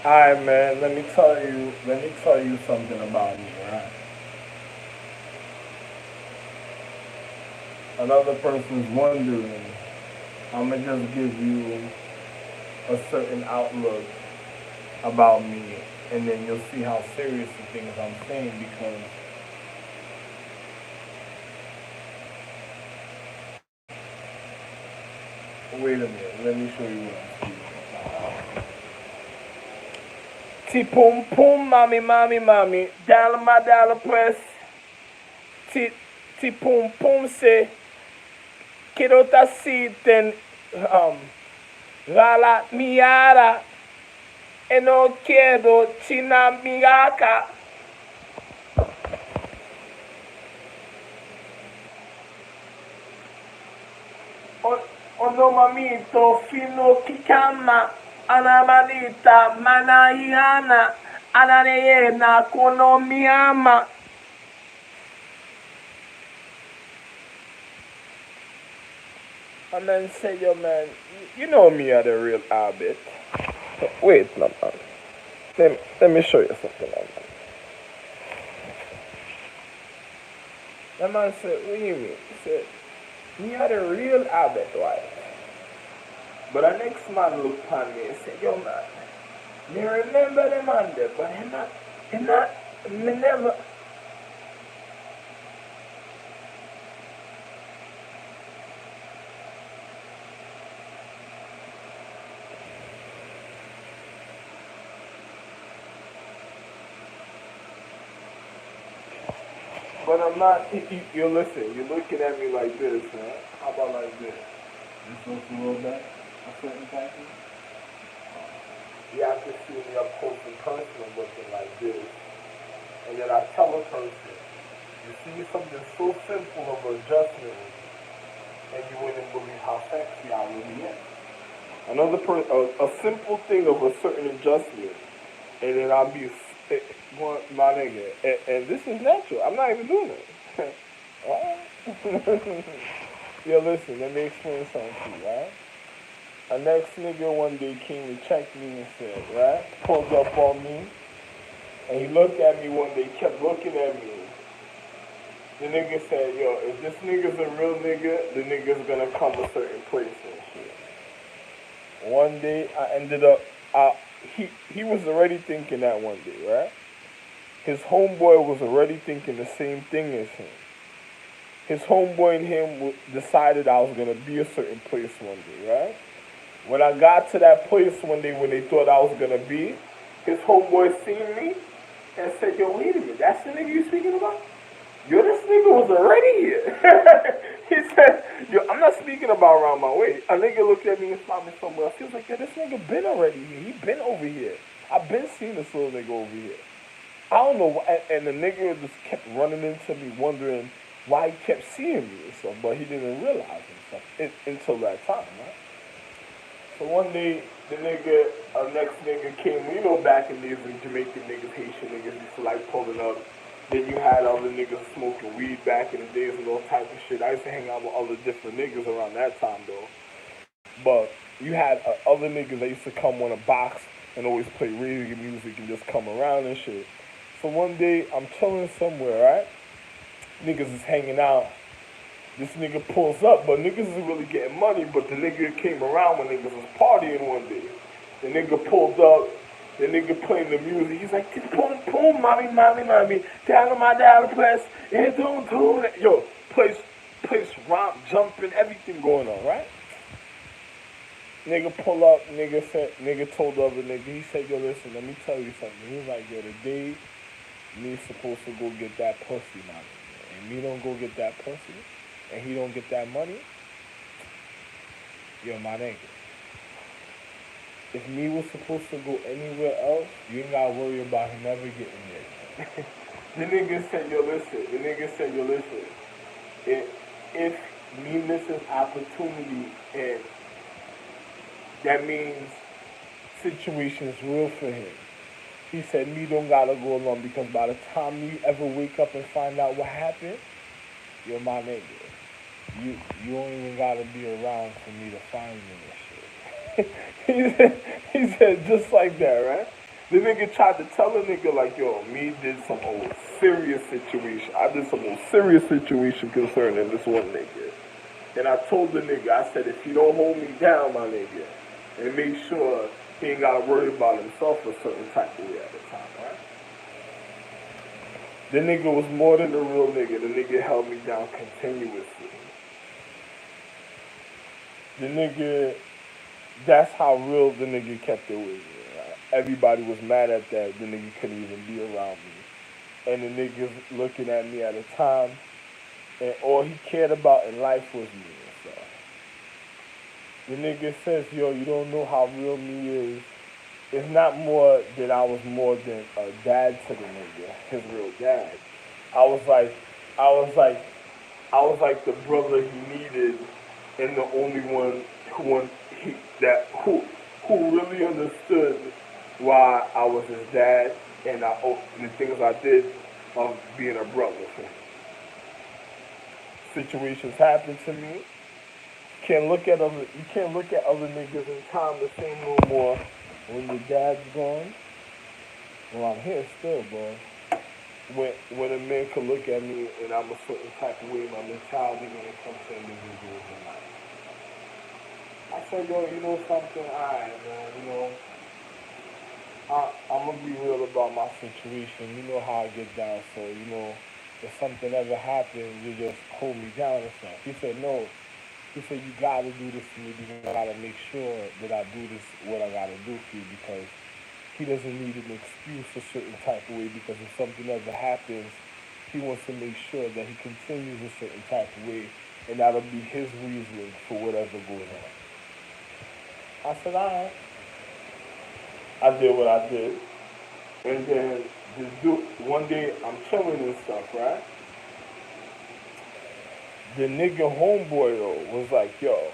Alright, man. Let me tell you something about me, right? Another person's wondering. I'ma just give you a certain outlook about me, and then you'll see how serious the things I'm saying. Because wait a minute, let me show you what I'm speaking. T pum pum, mommy, mommy, mommy, dollar my dollar press. T T pum pum say, quiero taciten, um, rala miara, e no quiero china migaca. Onomamito fino kikama anamanita manaiana ananeyena konomiama. And then say, yo, man, you know me at a real habit. Wait, no, man. Let me show you something, man. That man said, what do you mean? He said, me had a real habit, right? But the next man looked at me and said, yo, man, me remember the man there, but me never. But I'm not. You listen. You're looking at me like this, man. How about like this? This looks a little bit a certain type of. You have to see me up close and personal looking like this, and then I tell a person, you see something so simple of adjustment, and you wouldn't believe how sexy I really am. Another a simple thing of a certain adjustment, and then I'll be one my nigga, and this is natural. I'm not even doing it. Alright? Yo, listen, let me explain something to you, right? A next nigga one day came to check me and said, right? Pulled up on me, and he looked at me one day, kept looking at me. The nigga said, yo, if this nigga's a real nigga, the nigga's gonna come a certain place and shit. One day, I ended up, he was already thinking that one day, right? His homeboy was already thinking the same thing as him. His homeboy and him decided I was gonna be a certain place one day, right? When I got to that place one day when they thought I was gonna be, his homeboy seen me and said, yo, wait a minute, that's the nigga you speaking about? Yo, this nigga was already here. He said, yo, I'm not speaking about around my way. A nigga looked at me and found me somewhere else. He was like, yo, this nigga been already here. He been over here. I've been seeing this little nigga over here. I don't know why, and the nigga just kept running into me wondering why he kept seeing me and stuff, but he didn't realize and stuff until that time, right? So one day, the nigga, next nigga came, you know, back in days when Jamaican niggas, Haitian niggas used to like pulling up. Then you had other niggas smoking weed back in the days and all type of shit. I used to hang out with other different niggas around that time though. But you had other niggas that used to come on a box and always play reggae music and just come around and shit. So one day I'm chilling somewhere, right? Niggas is hanging out. This nigga pulls up, but niggas is really getting money. But the nigga came around when niggas was partying one day. The nigga pulled up. The nigga playing the music. He's like, boom, boom, mommy, mommy, mommy. Down on my dollar press. And don't. Yo, place romp, jumping, everything going on, right? Nigga pull up, nigga told the other nigga, he said, yo, listen, let me tell you something. He was like, yo, the day me supposed to go get that pussy, my nigga, and me don't go get that pussy, and he don't get that money, yo, my nigga, if me was supposed to go anywhere else, you ain't gotta worry about him ever getting there. The nigga said, yo, listen. The nigga said, yo, listen. If me misses opportunity, and that means situation is real for him. He said, me don't gotta go along because by the time you ever wake up and find out what happened, you're my nigga. You don't even gotta be around for me to find you and shit. he said just like that, right? The nigga tried to tell a nigga like, yo, me did some old serious situation. I did some old serious situation concerning this one nigga. And I told the nigga, I said, if you don't hold me down, my nigga, and make sure he ain't got to worry about himself a certain type of way at the time, right? The nigga was more than a real nigga. The nigga held me down continuously. The nigga, that's how real the nigga kept it with me. Right? Everybody was mad at that. The nigga couldn't even be around me. And the niggas looking at me at a time, and all he cared about in life was me. So the nigga says, yo, you don't know how real me is. It's not more that I was more than a dad to the nigga, his real dad. I was like, I was like, I was like the brother he needed, and the only one who really understood why I was his dad and the things I did of being a brother for him. Situations happen to me. You can't look at other niggas in time the same no more when your dad's gone. Well, I'm here still, bro. When a man can look at me and I'm a certain type of way, my mentality when it comes to individuals in life. I said, yo, you know something? Alright, man, I'm gonna be real about my situation. You know how I get down, so, if something ever happens, you just hold me down or something. He said, no. He said, you gotta do this to me because I gotta make sure that I do this, what I gotta do for you, because he doesn't need an excuse a certain type of way, because if something ever happens, he wants to make sure that he continues a certain type of way, and that'll be his reason for whatever goes on. I said, alright. I did what I did. And then this dude, one day I'm chilling and stuff, right? The nigga homeboy though was like, yo,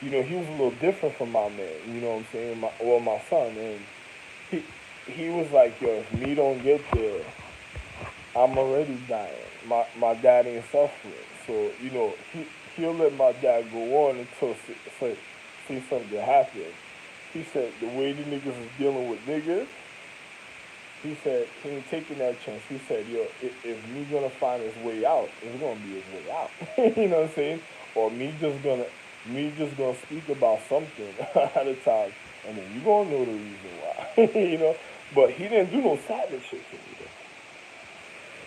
he was a little different from my man, you know what I'm saying? My son. And he he was like, yo, if me don't get there, I'm already dying. My dad ain't suffering. So, he'll let my dad go on until see something happen. He said the way the niggas is dealing with niggas, he said he ain't taking that chance. He said, yo, if me gonna find his way out, it's gonna be his way out. You know what I'm saying? Or me just gonna speak about something at a time, and then you gonna know the reason why. But he didn't do no savage shit to me though.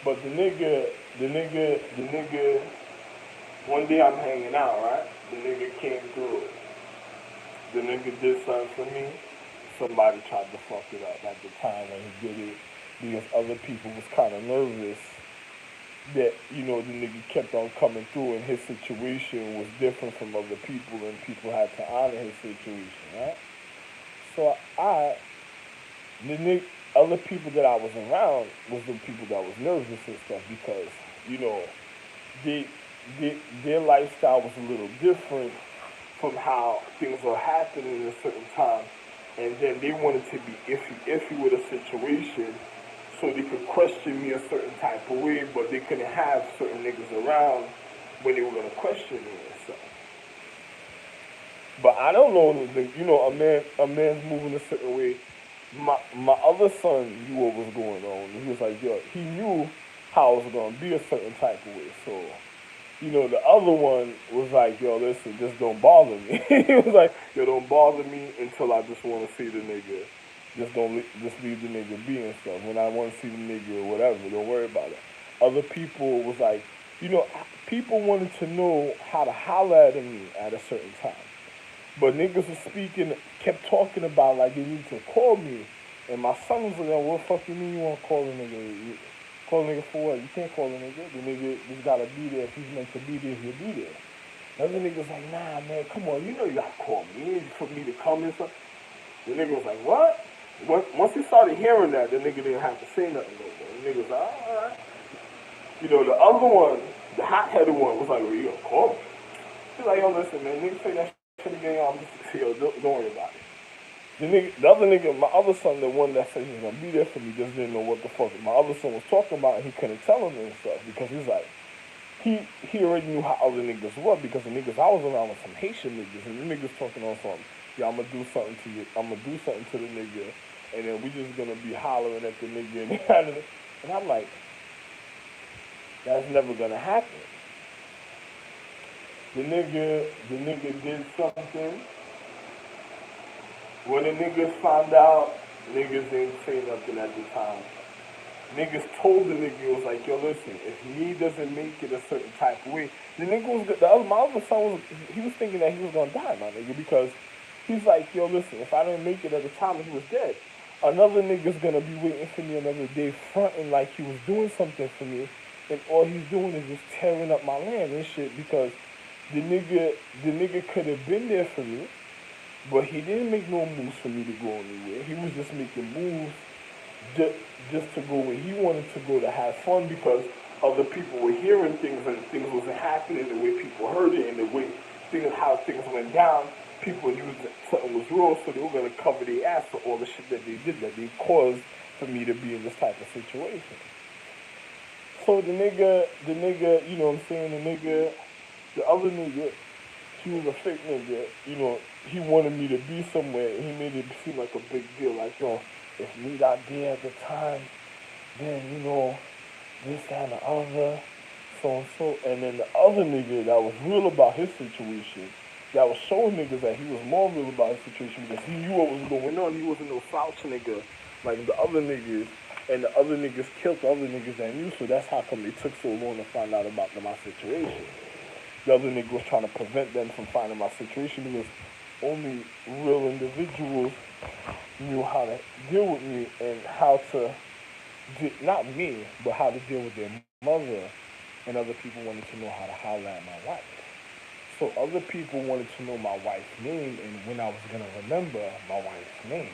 But the nigga, one day I'm hanging out, right? The nigga came through. The nigga did something for me. Somebody tried to fuck it up at the time when he did it, because other people was kind of nervous that, the nigga kept on coming through and his situation was different from other people and people had to honor his situation, right? So the other people that I was around was the people that was nervous and stuff, because, you know, they, their lifestyle was a little different from how things were happening at a certain time, and then they wanted to be iffy with a situation, so they could question me a certain type of way, but they couldn't have certain niggas around when they were gonna question me and stuff. But I don't know anything. A man's moving a certain way. My other son knew what was going on. He was like, yo, he knew how it was gonna be a certain type of way. So, the other one was like, yo, listen, just don't bother me. He was like, yo, don't bother me until I just want to see the nigga. Just leave the nigga be and stuff. When I want to see the nigga or whatever, don't worry about it. Other people was like, people wanted to know how to holler at me at a certain time. But niggas was speaking, kept talking about like they need to call me. And my son was like, what the fuck you mean you want to call a nigga? Call a nigga for what? You can't call a nigga. The nigga just gotta be there. If he's meant to be there, he'll be there. The other nigga's like, nah, man, come on. You know you gotta call me for me to come and stuff. The nigga was like, what? Once he started hearing that, the nigga didn't have to say nothing no more. The nigga was like, all right. The other one, the hot-headed one, was like, well, you gonna call me? He's like, yo, listen, man, nigga say that shit again, I'm just, yo, don't worry about it. The other nigga, my other son, the one that said he was gonna be there for me, just didn't know what the fuck my other son was talking about, and he couldn't tell him and stuff, because he's like, he already knew how other niggas were, because the niggas I was around with some Haitian niggas, and the niggas talking on something, yeah, I'm gonna do something to you, I'm gonna do something to the nigga, and then we just gonna be hollering at the nigga, and I'm like, that's never gonna happen. The nigga did something. When the niggas found out, niggas didn't say nothing at the time. Niggas told the nigga, it was like, yo, listen, if me doesn't make it a certain type of way, the nigga was, my other son was, he was thinking that he was gonna die, my nigga, because he's like, yo, listen, if I didn't make it at the time, he was dead. Another nigga's gonna be waiting for me another day, fronting like he was doing something for me, and all he's doing is just tearing up my land and shit, because the nigga, the nigga could have been there for me, but he didn't make no moves for me to go anywhere. He was just making moves just, just to go where he wanted to go to have fun, because other people were hearing things and things wasn't happening the way people heard it and the way how things went down. People knew that something was wrong, so they were gonna cover their ass for all the shit that they did, that they caused for me to be in this type of situation. So the nigga, you know what I'm saying, the other nigga, he was a fake nigga, you know, he wanted me to be somewhere, and he made it seem like a big deal, like, yo, if me not there at the time, then, you know, this, that, and the other, so and so. And then the other nigga that was real about his situation, that was showing niggas that he was more real about his situation because he knew what was going on. He wasn't no slouch nigga like the other niggas, and the other niggas killed the other niggas that knew, so that's how come it took so long to find out about my situation. The other nigga was trying to prevent them from finding my situation because only real individuals knew how to deal with me and how to, not me, but how to deal with their mother, and other people wanted to know how to holler at my wife. So other people wanted to know my wife's name and when I was gonna remember my wife's name,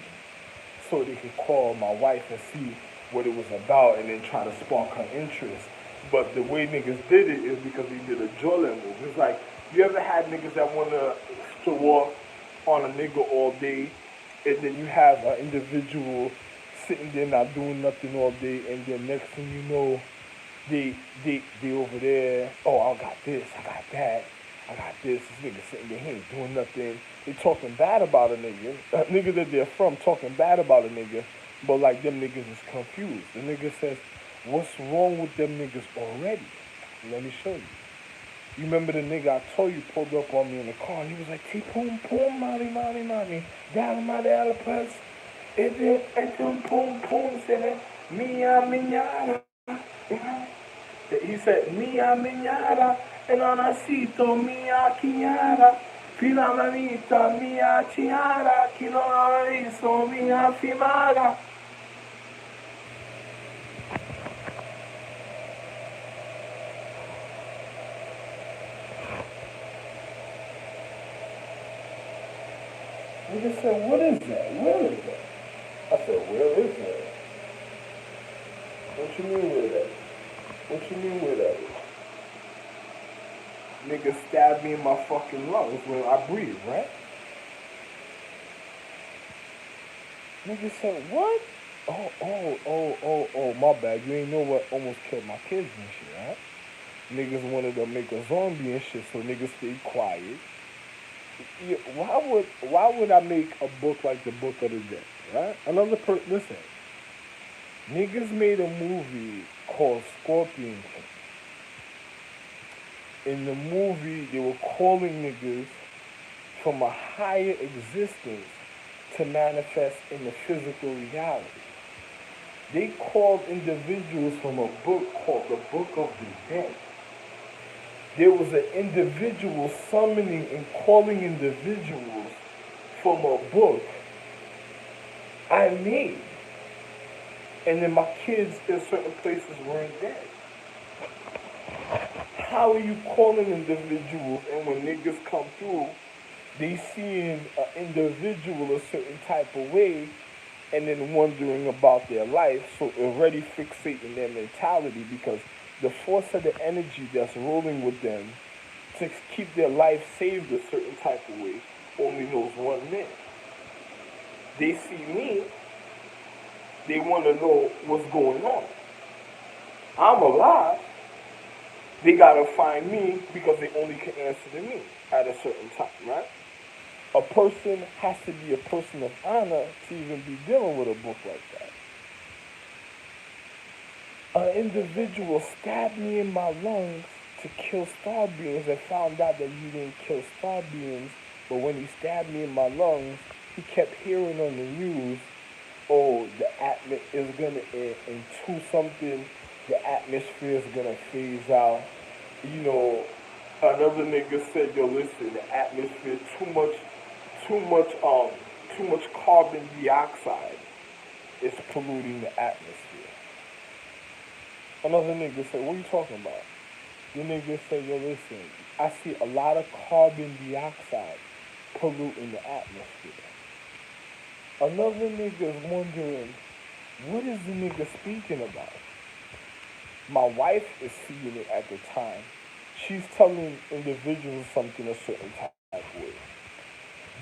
so they could call my wife and see what it was about and then try to spark her interest. But the way niggas did it is because they did a jawline move. It's like, you ever had niggas that wanna show off on a nigga all day, and then you have an individual sitting there not doing nothing all day, and then next thing you know, they over there, oh, I got this, I got that, I got this nigga sitting there, he ain't doing nothing. They talking bad about a nigga that they're from talking bad about a nigga, but like them niggas is confused. The nigga says, what's wrong with them niggas already? Let me show you. You remember the nigga I told you pulled up on me in the car, and he was like, T pum pum, mommy, down my alpers, it pum pum, said mia minyara. He said, mia minyara, and on a sito mia chiara, fila mamita mia chiara, chi non ha visto mia fimara. Nigga said, what is that? Where is that? I said, where is that? What you mean with that? What you mean with that? Nigga stabbed me in my fucking lungs when I breathe, right? Nigga said, what? Oh, my bad. You ain't know what almost killed my kids and shit, right? Niggas wanted to make a zombie and shit, so niggas stayed quiet. Yeah, why would I make a book like the Book of the Dead, right? Listen, niggas made a movie called Scorpion King. In the movie, they were calling niggas from a higher existence to manifest in the physical reality. They called individuals from a book called the Book of the Dead. There was an individual summoning and calling individuals from a book I made. And then my kids in certain places weren't dead. How are you calling individuals, and when niggas come through, they seeing an individual a certain type of way and then wondering about their life, so already fixating their mentality, because the force of the energy that's rolling with them to keep their life saved a certain type of way only knows one man. They see me, they want to know what's going on. I'm alive. They gotta find me because they only can answer to me at a certain time, right? A person has to be a person of honor to even be dealing with a book like that. An individual stabbed me in my lungs to kill star beings and found out that he didn't kill star beings, but when he stabbed me in my lungs, he kept hearing on the news, oh, the atmosphere is gonna in two something, the atmosphere is gonna phase out. You know, another nigga said, yo, listen, the atmosphere too much, too much carbon dioxide is polluting the atmosphere. Another nigga said, what are you talking about? The nigga said, yo, listen, I see a lot of carbon dioxide polluting the atmosphere. Another nigga is wondering, what is the nigga speaking about? My wife is seeing it at the time. She's telling individuals something a certain type of way.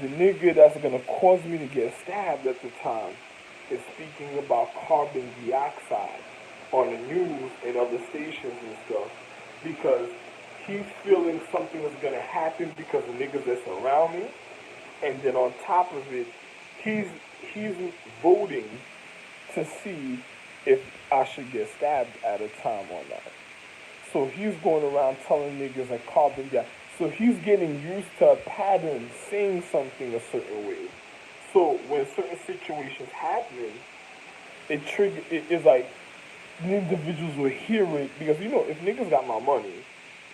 The nigga that's gonna cause me to get stabbed at the time is speaking about carbon dioxide on the news and other stations and stuff because he's feeling something is gonna happen because the niggas that's around me, and then on top of it, he's he's voting to see if I should get stabbed at a time or not. So he's going around telling niggas like carbon dioxide. So he's getting used to a pattern saying something a certain way. So when certain situations happen, it is like individuals will hear it because you know if niggas got my money,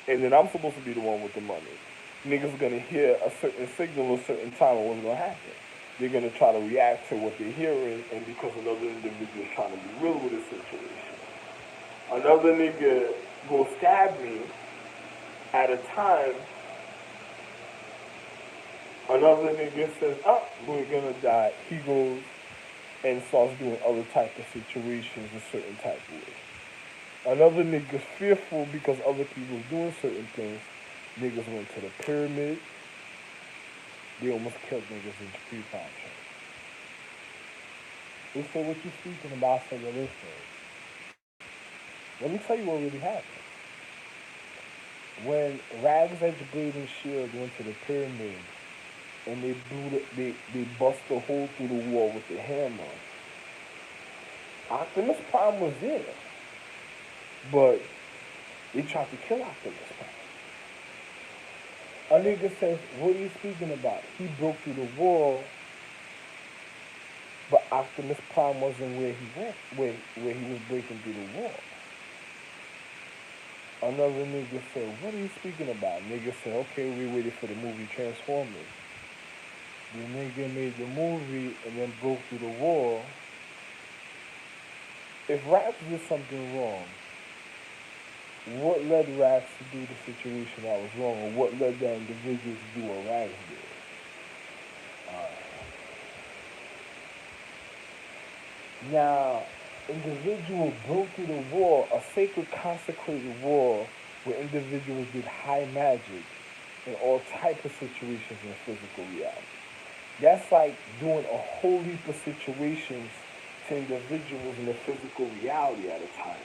and then I'm supposed to be the one with the money, niggas gonna hear a certain signal a certain time of what's gonna happen. They're gonna try to react to what they're hearing, and because another individual is trying to be real with the situation, another nigga go stab me at a time. Another nigga says, "Oh, we're gonna die." He goes and starts doing other type of situations a certain type of way. Another nigga's fearful because other people's doing certain things. Niggas went to the pyramid. They almost killed niggas in the pre-prime train. They said, what you speaking about? I said, well, listen, let me tell you what really happened. When Rags Edge Blade and Shield went to the pyramid and they bust a hole through the wall with the hammer, Optimus Prime was there. But they tried to kill Optimus Prime. A nigga says, what are you speaking about? He broke through the wall, but Optimus Prime wasn't where he went, where he was breaking through the wall. Another nigga said, what are you speaking about? Nigga said, okay, we waited for the movie Transformers. The nigga made the movie and then broke through the wall. If Raps did something wrong, what led Raps to do the situation that was wrong, or what led that individual to do what Raps did? Now, individual broke through the wall, a sacred consecrated wall where individuals did high magic in all type of situations in physical reality. That's like doing a whole heap of situations to individuals in the physical reality at a time.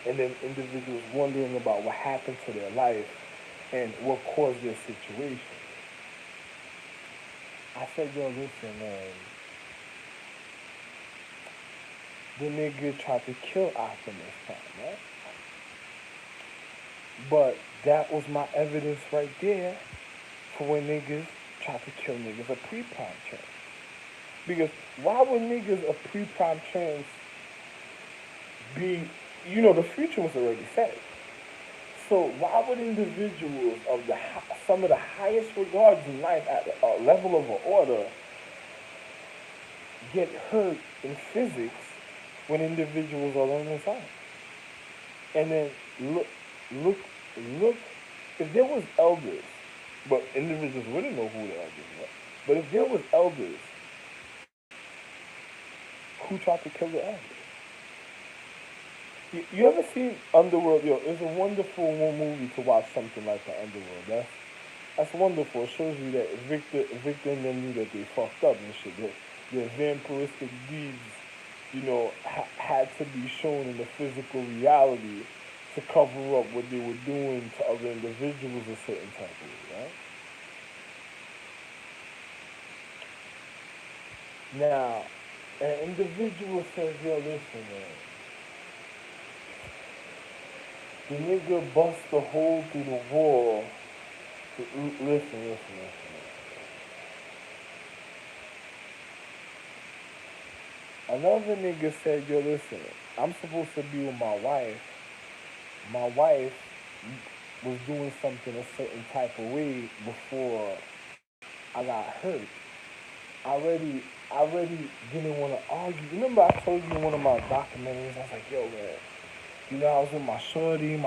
And then individuals wondering about what happened to their life and what caused their situation. I said, yo, listen, man. The nigga tried to kill Optimus Prime, right? But that was my evidence right there for when niggas tried to kill niggas a pre-prime trans. Because why would niggas a pre-prime trans be, you know, the future was already set. So why would individuals of some of the highest regards in life at a level of an order get hurt in physics when individuals are learning science? And then look, if there was elders, but individuals wouldn't know who the elders were. But if there was elders, who tried to kill the elders? You ever seen Underworld? Yo, it's a wonderful movie to watch something like the Underworld. That's wonderful. It shows you that Victor and them knew that they fucked up and shit. That their vampiristic deeds, you know, had to be shown in the physical reality to cover up what they were doing to other individuals a certain type of way, right? Now, an individual says, yo, listen, man, the nigga bust a hole through the wall. Listen. Another nigga said, yo, listen, I'm supposed to be with my wife. My wife was doing something a certain type of way before I got hurt. I already didn't want to argue. Remember I told you in one of my documentaries, I was like, yo, man, I was with my shorty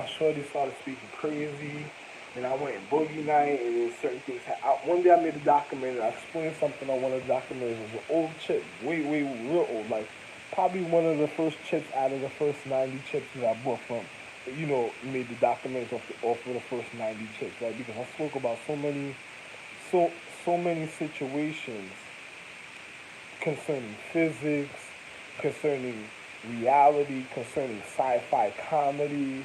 started speaking crazy, and I went boogie night, and then certain things. One day I made a documentary, I explained something on one of the documentaries. It was an old chip, way, real old, like probably one of the first chips out of the first 90 chips that I bought from, made the documentaries off of the first 90 chips, right? Because I spoke about so, so many situations concerning physics, concerning reality, concerning sci-fi comedy,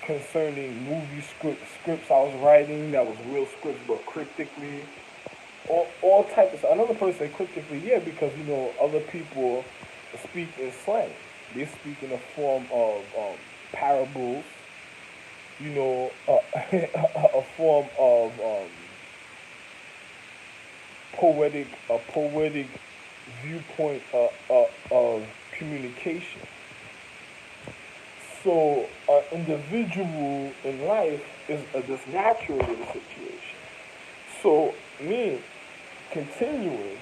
concerning movie scripts I was writing that was real scripts but cryptically, all types of stuff. Another person said cryptically, yeah, because other people speak in slang. They speak in a form of parables, a form of poetic viewpoint of communication. So an individual in life is just natural to the situation. So me continuing,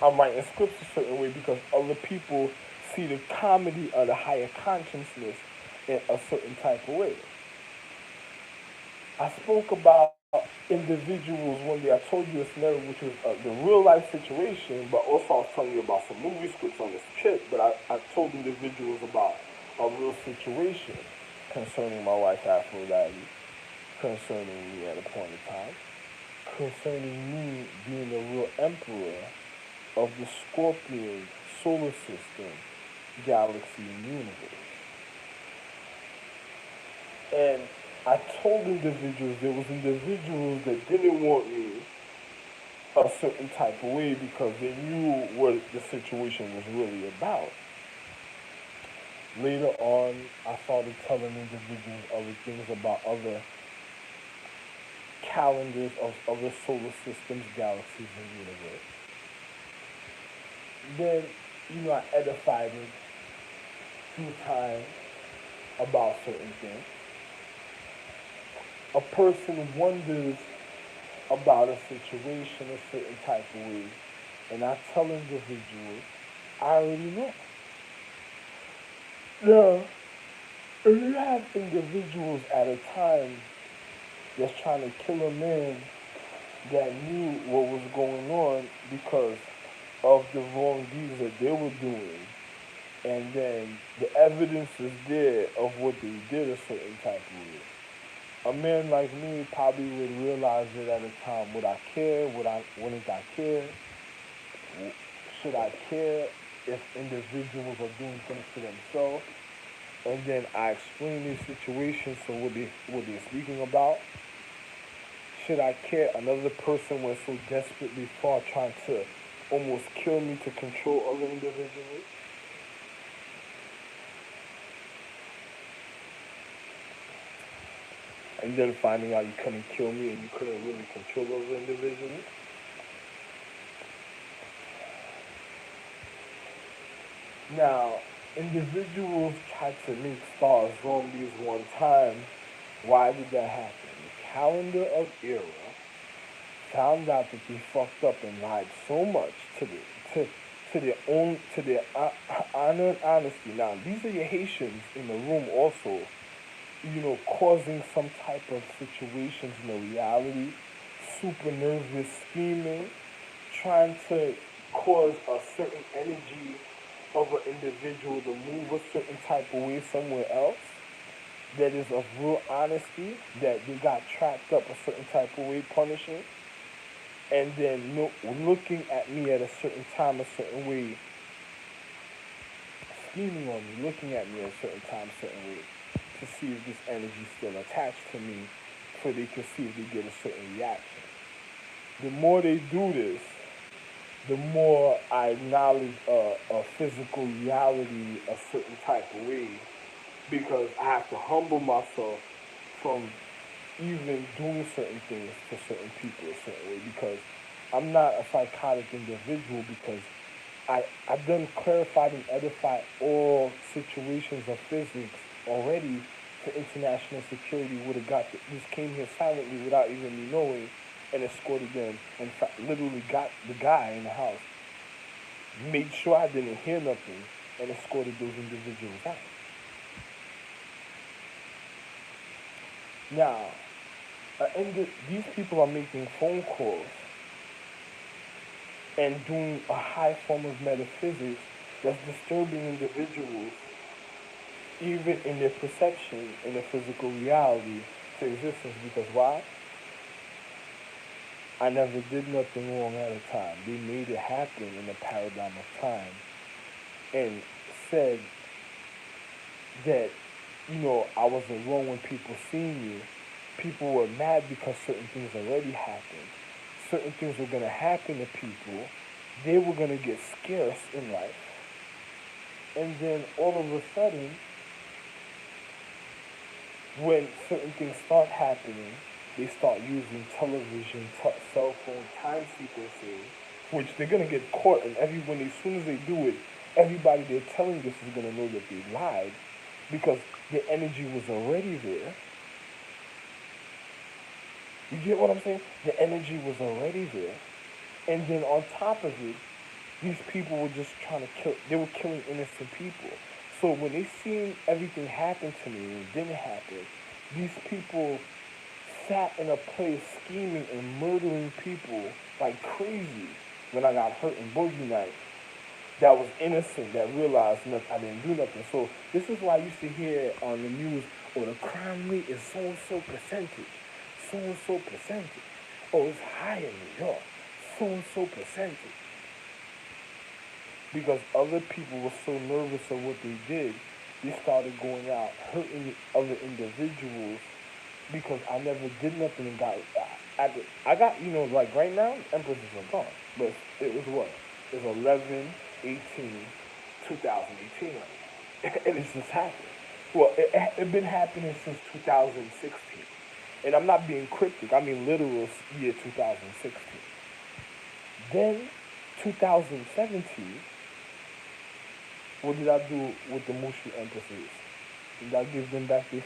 I'm writing scripts a certain way because other people see the comedy of the higher consciousness in a certain type of way. I spoke about individuals one day. I told you a scenario which was the real life situation, but also I was telling you about some movie scripts on this trip. But I told individuals about a real situation concerning my wife Aphrodite, concerning me at a point in time, concerning me being the real emperor of the Scorpion solar system, galaxy, and universe. And I told individuals there was individuals that didn't want me a certain type of way because they knew what the situation was really about. Later on, I started telling individuals other things about other calendars of other solar systems, galaxies, and universe. Then, I edified it through time about certain things. A person wonders about a situation a certain type of way, and I tell individuals, I already know. Now, if you have individuals at a time that's trying to kill a man that knew what was going on because of the wrong deeds that they were doing, and then the evidence is there of what they did a certain type of way. A man like me probably would realize it at a time. Would I care? Wouldn't I care? Should I care if individuals are doing things to themselves? And then I explain these situations. So what they're speaking about. Should I care? Another person went so desperately far trying to almost kill me to control other individuals. And then finding out you couldn't kill me and you couldn't really control other individuals. Now, individuals tried to make stars zombies one time. Why did that happen? The calendar of era found out that they fucked up and lied so much to their own to their honor and honesty. Now, these are your Haitians in the room also, causing some type of situations in the reality, super nervous, scheming, trying to cause a certain energy of an individual to move a certain type of way somewhere else that is of real honesty, that they got trapped up a certain type of way, punishing, and then looking at me at a certain time, a certain way, scheming on me, looking at me at a certain time, a certain way, to see if this energy is still attached to me, so they can see if they get a certain reaction. The more they do this, the more I acknowledge a physical reality a certain type of way, because I have to humble myself from even doing certain things to certain people a certain way, because I'm not a psychotic individual, because I've done clarified and edified all situations of physics already for international security. Would have got just came here silently without even me knowing, and escorted them, and literally got the guy in the house, made sure I didn't hear nothing, and escorted those individuals out. Now, these people are making phone calls and doing a high form of metaphysics that's disturbing individuals, even in their perception in the physical reality to existence. Because why? I never did nothing wrong at a time. They made it happen in the paradigm of time and said that, I wasn't wrong when people seen me. People were mad because certain things already happened. Certain things were going to happen to people. They were going to get scarce in life. And then all of a sudden, when certain things start happening, they start using television, cell phone, time sequencing, which they're going to get caught. And everyone, as soon as they do it, everybody they're telling this is going to know that they lied, because the energy was already there. You get what I'm saying? The energy was already there. And then on top of it, these people were just trying to kill, they were killing innocent people. So when they seen everything happen to me and it didn't happen, these people sat in a place scheming and murdering people like crazy when I got hurt in Boogie Night. That was innocent, that realized nothing, I didn't do nothing. So this is why I used to hear on the news, oh, the crime rate is so and so percentage, so and so percentage. Oh, it's high in New York, so and so percentage. Because other people were so nervous of what they did, they started going out hurting other individuals, because I never did nothing and got. I got, like right now, Empresses are gone. But it was what? It was 11, 18, 2018. And it's just happened. Well, it been happening since 2016. And I'm not being cryptic, I mean literal year 2016. Then 2017, what did I do with the Mushu Empresses? Did I give them back their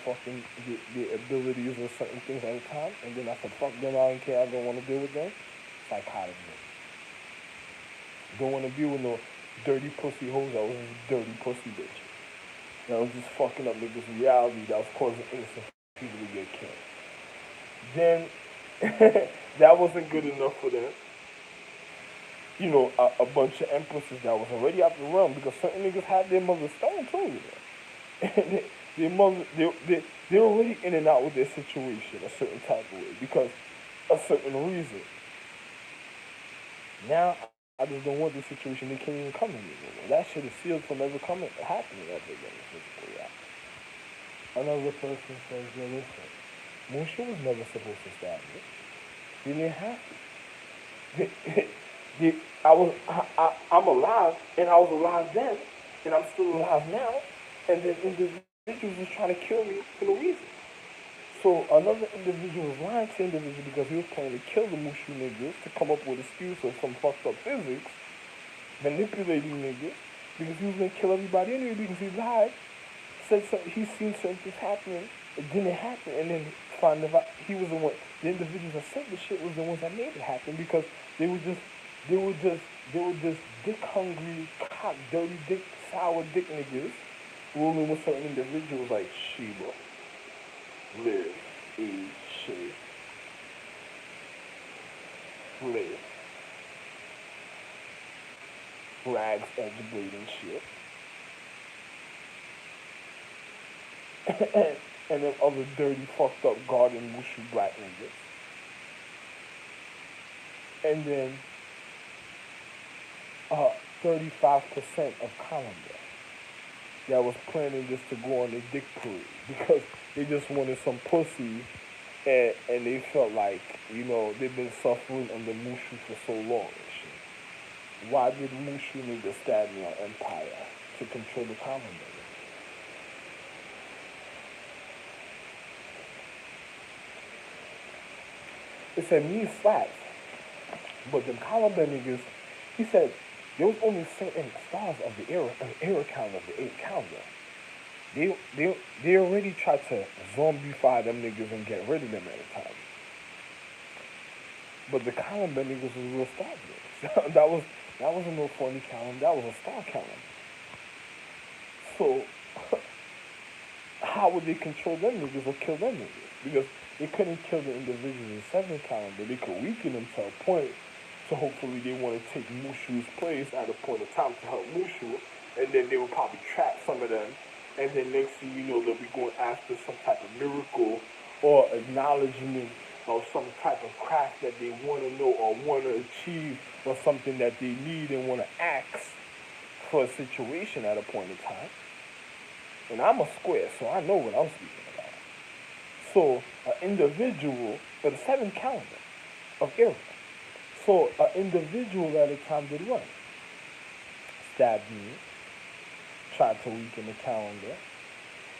abilities or certain things at a time? And then I said, fuck them, I don't care, I don't want to deal with them? Psychotic. Don't want to deal with no dirty pussy hoes. I was just dirty pussy bitch. That was just fucking up niggas' reality, that was causing innocent people to get killed. Then that wasn't good enough for them. A bunch of empresses that was already out the realm, because certain niggas had their mother stoned too. And their mother, they're already in and out with their situation a certain type of way because a certain reason. Now I just don't want this situation. They can't even come to me anymore. That shit is sealed from ever coming happening ever again. Physically, yeah. Another person says, "Yo, listen, Mushu was never supposed to stab me. They didn't have to. I'm alive, and I was alive then, and I'm still alive now, and then individuals was trying to kill me for no reason. So another individual was lying to individual because he was planning to kill the Mushu niggas to come up with an excuse of some fucked up physics, manipulating niggas, because he was gonna kill everybody anyway because he lied. Said he seen certain things happening, it didn't happen, and then find out he was the one. The individuals that said the shit was the ones that made it happen, because they were just they were just they were just dick hungry, cock dirty dick, sour dick niggas ruling with certain individuals like Sheba, live, age, shit, live, rags, edge, blade, and shit. And then other dirty, fucked up garden wushu black niggas. And then 35% of Columbia that was planning just to go on a dick parade because they just wanted some pussy, and they felt like, they've been suffering under Mushu for so long and shit. Why did Mushu need to stab me on Empire to control the common man? It said me slaps, but the column niggas, he said there was only certain stars of the era calendar, of the eighth calendar. They already tried to zombify them niggas and get rid of them at a time. But the calendar niggas was real star niggas. that wasn't no phony calendar, that was a star calendar. So how would they control them niggas or kill them niggas? Because they couldn't kill the individuals in seven calendar. They could weaken them to a point. So hopefully they want to take Mushu's place at a point of time to help Mushu, and then they will probably trap some of them. And then next thing you know, they'll be going after some type of miracle or acknowledgement of some type of craft that they want to know or want to achieve, or something that they need and want to ask for a situation at a point in time. And I'm a square, so I know what I'm speaking about. So, an individual, for the seventh calendar of era. So, an individual at a time did what? Stabbed me, tried to weaken the calendar,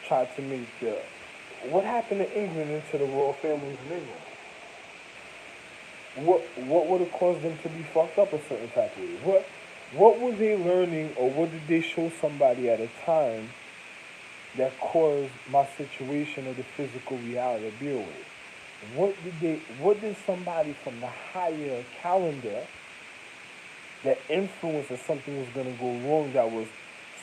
tried to make the. What happened to England into the royal families in England? What would have caused them to be fucked up a certain type of way? What were they learning, or what did they show somebody at a time that caused my situation or the physical reality to be away? What did somebody from the higher calendar that influenced that something was gonna go wrong, that was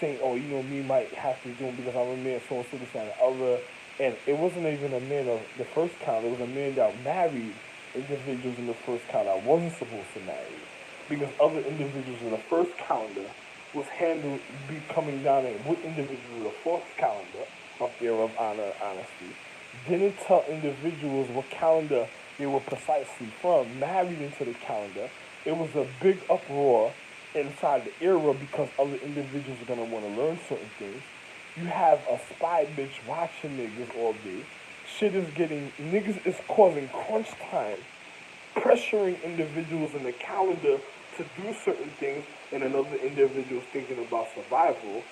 saying, oh, me might have to do it because I'm a man, so and so, this and the other. And it wasn't even a man of the first calendar, it was a man that married individuals in the first calendar I wasn't supposed to marry. Because other individuals in the first calendar was handled be coming down and with individuals in the fourth calendar of era of honor and honesty. Didn't tell individuals what calendar they were precisely from, married into the calendar. It was a big uproar inside the era because other individuals are gonna want to learn certain things. You have a spy bitch watching niggas all day. Shit is getting, niggas is causing crunch time, pressuring individuals in the calendar to do certain things, and another individual's thinking about survival.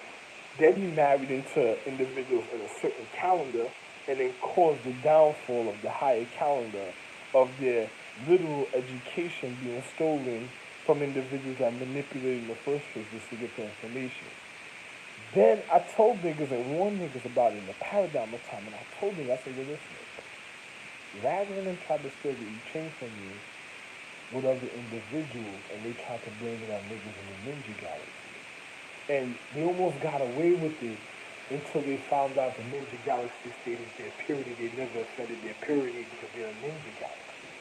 Then he married into individuals in a certain calendar, and then caused the downfall of the higher calendar, of their literal education being stolen from individuals that manipulated in the first place just to get the information. Then I told niggas and warned niggas about it in the paradigm of time, and I told niggas, I said, well, listen, rather than try to steal the chain from you with other individuals, and they tried to blame it on niggas in the Ninja Galaxy. And they almost got away with it until they found out the Ninja Galaxy stated their purity. They never offended their purity because they're a Ninja Galaxy.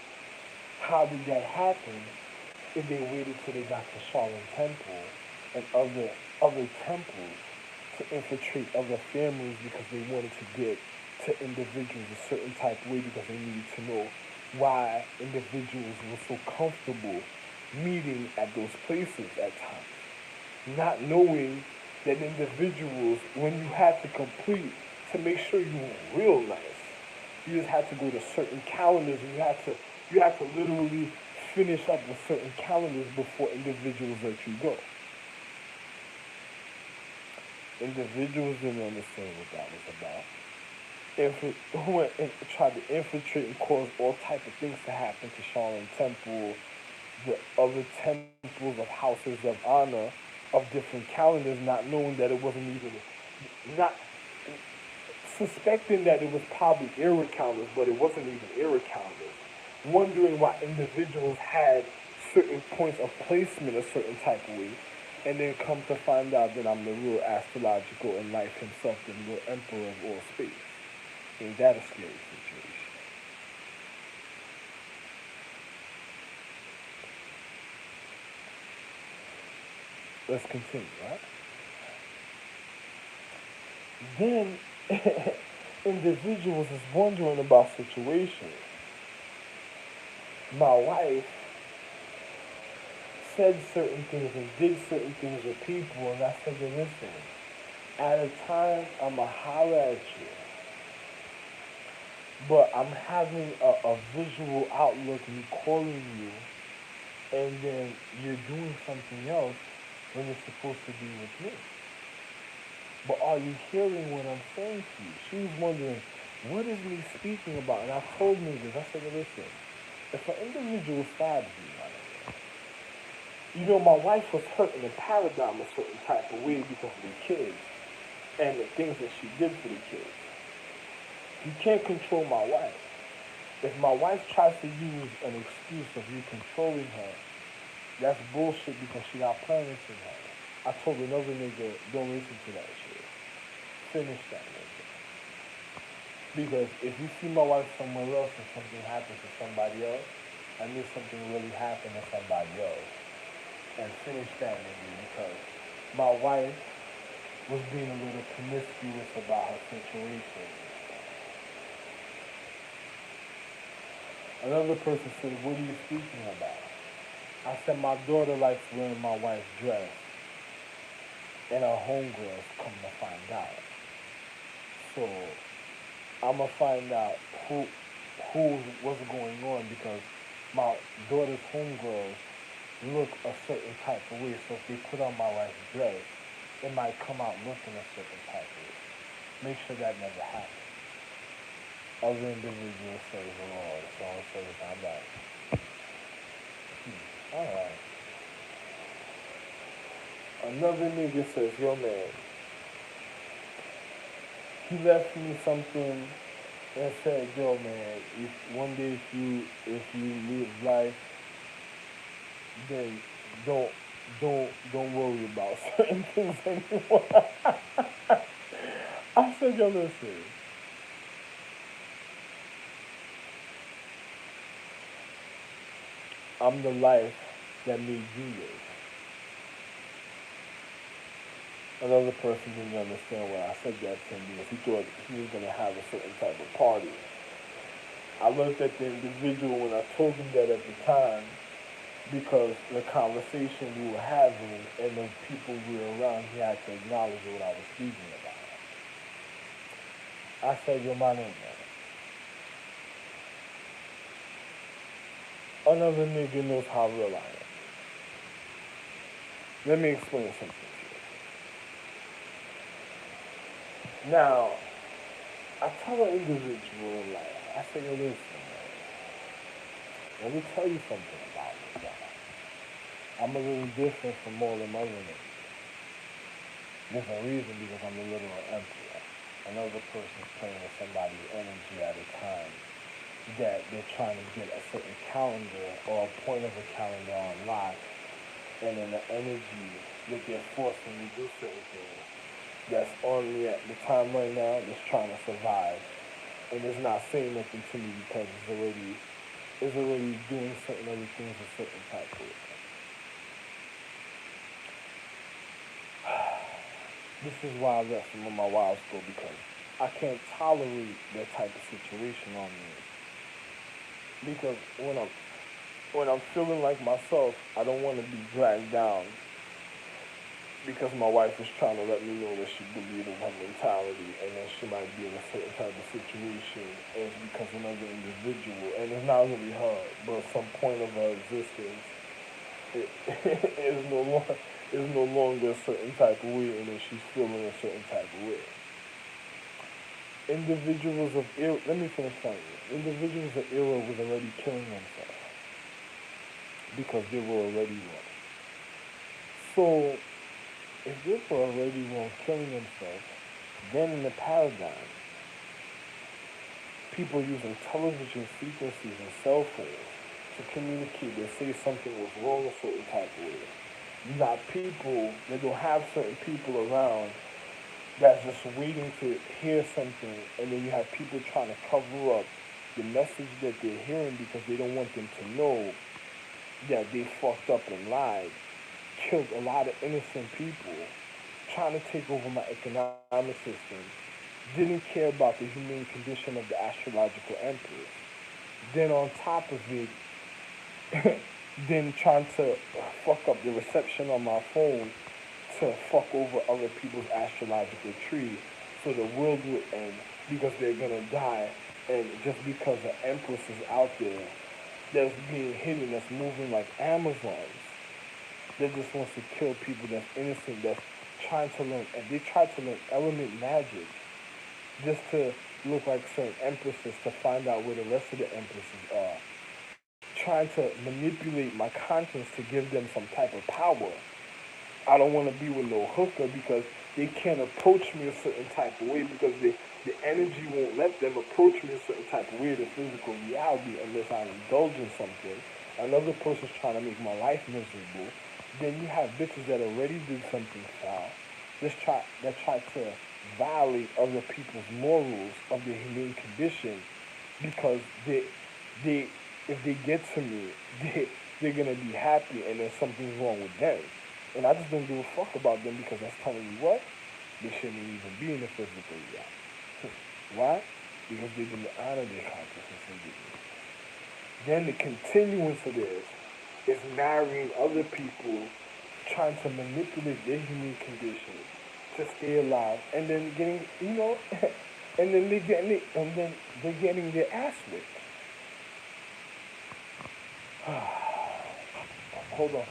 How did that happen if they waited till they got to Shaolin Temple and other temples to infiltrate other families because they wanted to get to individuals a certain type of way because they needed to know why individuals were so comfortable meeting at those places at times. Not knowing that individuals, when you had to complete, to make sure you were real nice, you just had to go to certain calendars, and you had to literally finish up with certain calendars before individuals let you go. Individuals didn't understand what that was about. Who went and tried to infiltrate and cause all type of things to happen to Shaolin Temple, the other temples of houses of honor of different calendars, not knowing that it wasn't even, not suspecting that it was probably era calendars, but it wasn't even era calendars. Wondering why individuals had certain points of placement a certain type of way, and then come to find out that I'm the real astrological and life himself, the real emperor of all space. Ain't that a scary situation? Let's continue, right? Then individuals is wondering about situations. My wife said certain things and did certain things with people, and I said, well, listen, at a time I'ma holler at you, but I'm having a visual outlook, me calling you and then you're doing something else when you're supposed to be with me. But are you hearing what I'm saying to you? She was wondering, what is me speaking about? And I told me this. I said, listen, if an individual stabs you, right, you know, my wife was hurt in a paradigm a certain type of way because of the kids and the things that she did for the kids. You can't control my wife. If my wife tries to use an excuse of you controlling her, that's bullshit because she got parents in her. I told another nigga, don't listen to that shit. Finish that nigga. Because if you see my wife somewhere else and something happens to somebody else, I knew something really happened to somebody else. And finish that nigga because my wife was being a little promiscuous about her situation. Another person said, what are you speaking about? I said, my daughter likes wearing my wife's dress. And her homegirls come to find out. So I'm gonna find out what's going on because my daughter's homegirls look a certain type of way. So if they put on my wife's dress, it might come out looking a certain type of way. Make sure that never happens. Other individuals say, oh, so and so is not that. Alright. Another nigga says, yo man, he left me something and said, yo man, if one day if you live life, then don't don't worry about certain things anymore. I said, yo listen, I'm the life that made you live. Another person didn't understand why I said that to him because he thought he was gonna have a certain type of party. I looked at the individual when I told him that at the time because the conversation we were having and the people we were around, he had to acknowledge what I was speaking about. I said, "Your man ain't that." Another nigga knows how real I am. Let me explain something to you. Now, I tell an individual in life, I say, yo, listen, man, let me tell you something about me, guy. I'm a little different from all them other niggas. There's a reason because I'm a little emperor. Another person's playing with somebody's energy at a time that they're trying to get a certain calendar or a point of a calendar unlocked, and in the energy that they're forcing me to do certain things that's on me at the time right now that's trying to survive and it's not saying nothing to me because it's already doing certain other things a certain type of way. This is why I let some of my wives go because I can't tolerate that type of situation on me. Because when I'm feeling like myself, I don't want to be dragged down because my wife is trying to let me know that she believes in her mentality and that she might be in a certain type of situation and it's because another individual and it's not really her, but some point of her existence it is no longer a certain type of way and then she's feeling a certain type of way. Individuals of ill let me finish telling you. Individuals of era was already killing themselves because they were already wrong. So if they were already wrong killing themselves, then in the paradigm, people using television frequencies and cell phones to communicate they say something was wrong a certain type of way. You got people that don't have certain people around that's just waiting to hear something, and then you have people trying to cover up the message that they're hearing because they don't want them to know that they fucked up and lied, killed a lot of innocent people, trying to take over my economic system, didn't care about the humane condition of the astrological empress. Then on top of it, then trying to fuck up the reception on my phone to fuck over other people's astrological tree so the world will end because they're gonna die and just because the empress is out there that's being hidden, that's moving like Amazons, that just wants to kill people that's innocent, that's trying to learn, and they try to learn element magic just to look like certain empresses to find out where the rest of the empresses are. Trying to manipulate my conscience to give them some type of power. I don't want to be with no hooker because they can't approach me a certain type of way because the energy won't let them approach me a certain type of way, the physical reality, unless I indulge in something. Another person's trying to make my life miserable. Then you have bitches that already did something foul, that try to violate other people's morals of their humane condition because they if they get to me, they're gonna be happy and there's something wrong with them. And I just don't give a fuck about them because that's telling me what? They shouldn't even be in the physical reality. Why? Because they didn't honor their consciousness and dignity. Then the continuance of this is marrying other people, trying to manipulate their human condition to stay alive, and then getting, and then they're getting their ass whipped. Hold on.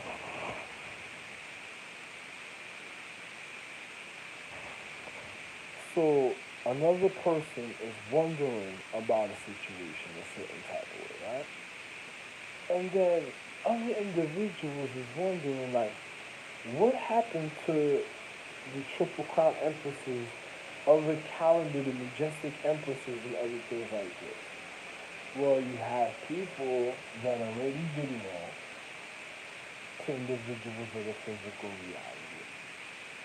So another person is wondering about a situation a certain type of way, right? And then other individuals is wondering like, what happened to the Triple Crown Empresses, other calendar, the majestic empresses, and other things like this? Well, you have people that already did it all to individuals of the physical reality.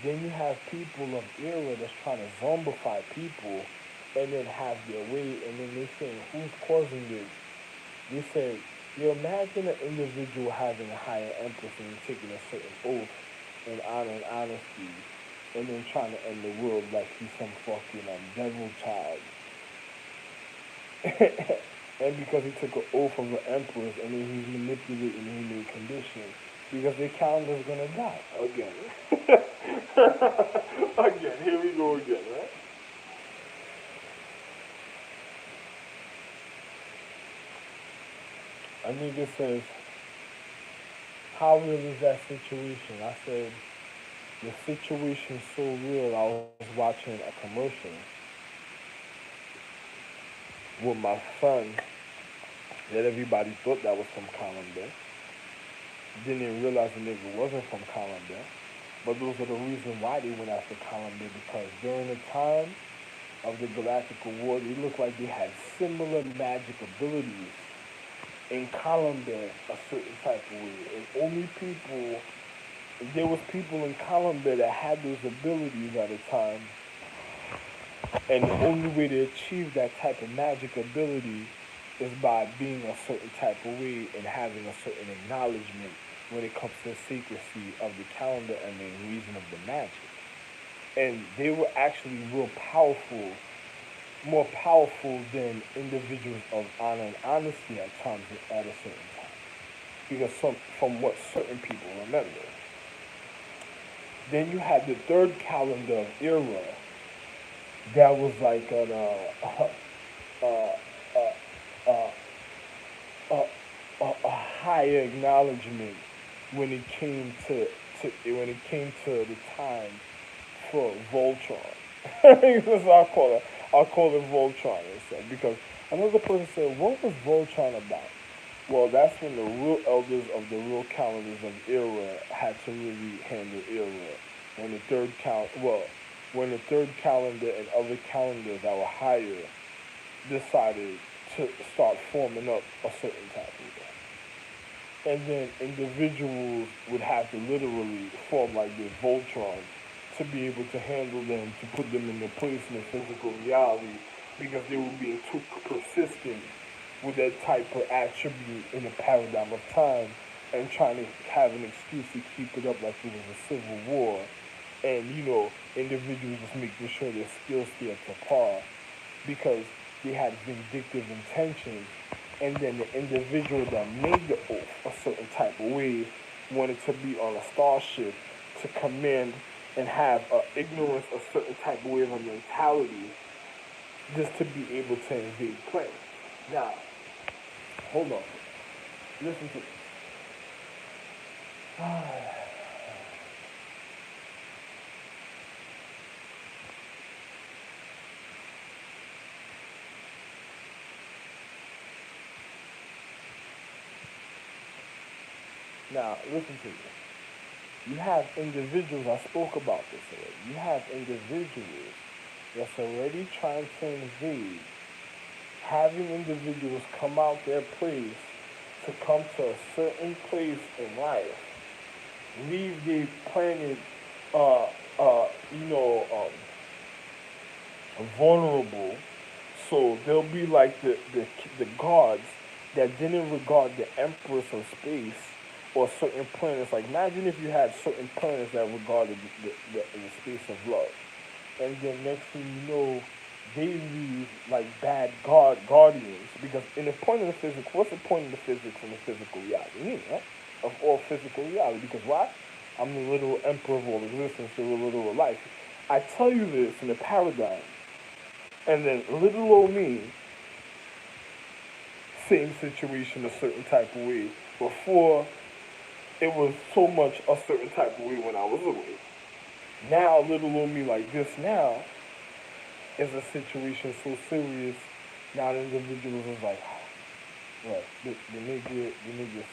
Then you have people of era that's trying to zombify people and then have their way, and then they say, who's causing this? They say, you imagine an individual having a higher empress and taking a certain oath in honor and honesty, and then trying to end the world like he's some fucking devil child. And because he took an oath of an empress, and then he's manipulating the human condition, because their calendar's gonna die again. Again, here we go again, right? A nigga says, how real is that situation? I said, the situation's so real, I was watching a commercial with my son that everybody thought that was from Colombia. Didn't realize the nigga wasn't from Colombia. But those are the reason why they went after Colombia, because during the time of the Galactical War, they looked like they had similar magic abilities in Colombia a certain type of way. And only people, there was people in Colombia that had those abilities at the time. And the only way to achieve that type of magic ability is by being a certain type of way and having a certain acknowledgement when it comes to the secrecy of the calendar and the reason of the magic. And they were actually real powerful, more powerful than individuals of honor and honesty at times at a certain time. Because from what certain people remember. Then you had the third calendar of era that was like an uh, uh, uh, higher acknowledgement when it came when it came to the time for Voltron. That's what I'll call it Voltron instead. Because another person said, what was Voltron about? Well, that's when the real elders of the real calendars of era had to really handle era. When the third when the third calendar and other calendars that were higher decided to start forming up a certain type of way. And then individuals would have to literally form like this Voltron to be able to handle them, to put them in their place in the physical reality, because they were being too persistent with that type of attribute in the paradigm of time and trying to have an excuse to keep it up like it was a civil war. And, individuals just making sure their skills stay up to par because they had vindictive intentions, and then the individual that made the oath a certain type of way wanted to be on a starship to command and have ignorance a certain type of way of a mentality just to be able to invade planets. Now, hold on. Listen to this. Now, listen to this. You have individuals, I spoke about this already. You have individuals that's already trying to invade, having individuals come out their place to come to a certain place in life, leave the planet, uh, uh, you know, vulnerable. So they'll be like the gods that didn't regard the empress of space or certain planets. Like imagine if you had certain planets that regarded the space of love, and then next thing you know, they leave like bad guardians. Because in the point of the physics, what's the point of the physics and the physical reality? Me, right? Of all physical reality. Because why? I'm the literal emperor of all existence, the literal life. I tell you this in the paradigm, and then little old me, same situation a certain type of way. Before it was so much a certain type of way when I was away. Now little old me like this now is a situation so serious. Now the individuals is like, right, the nigga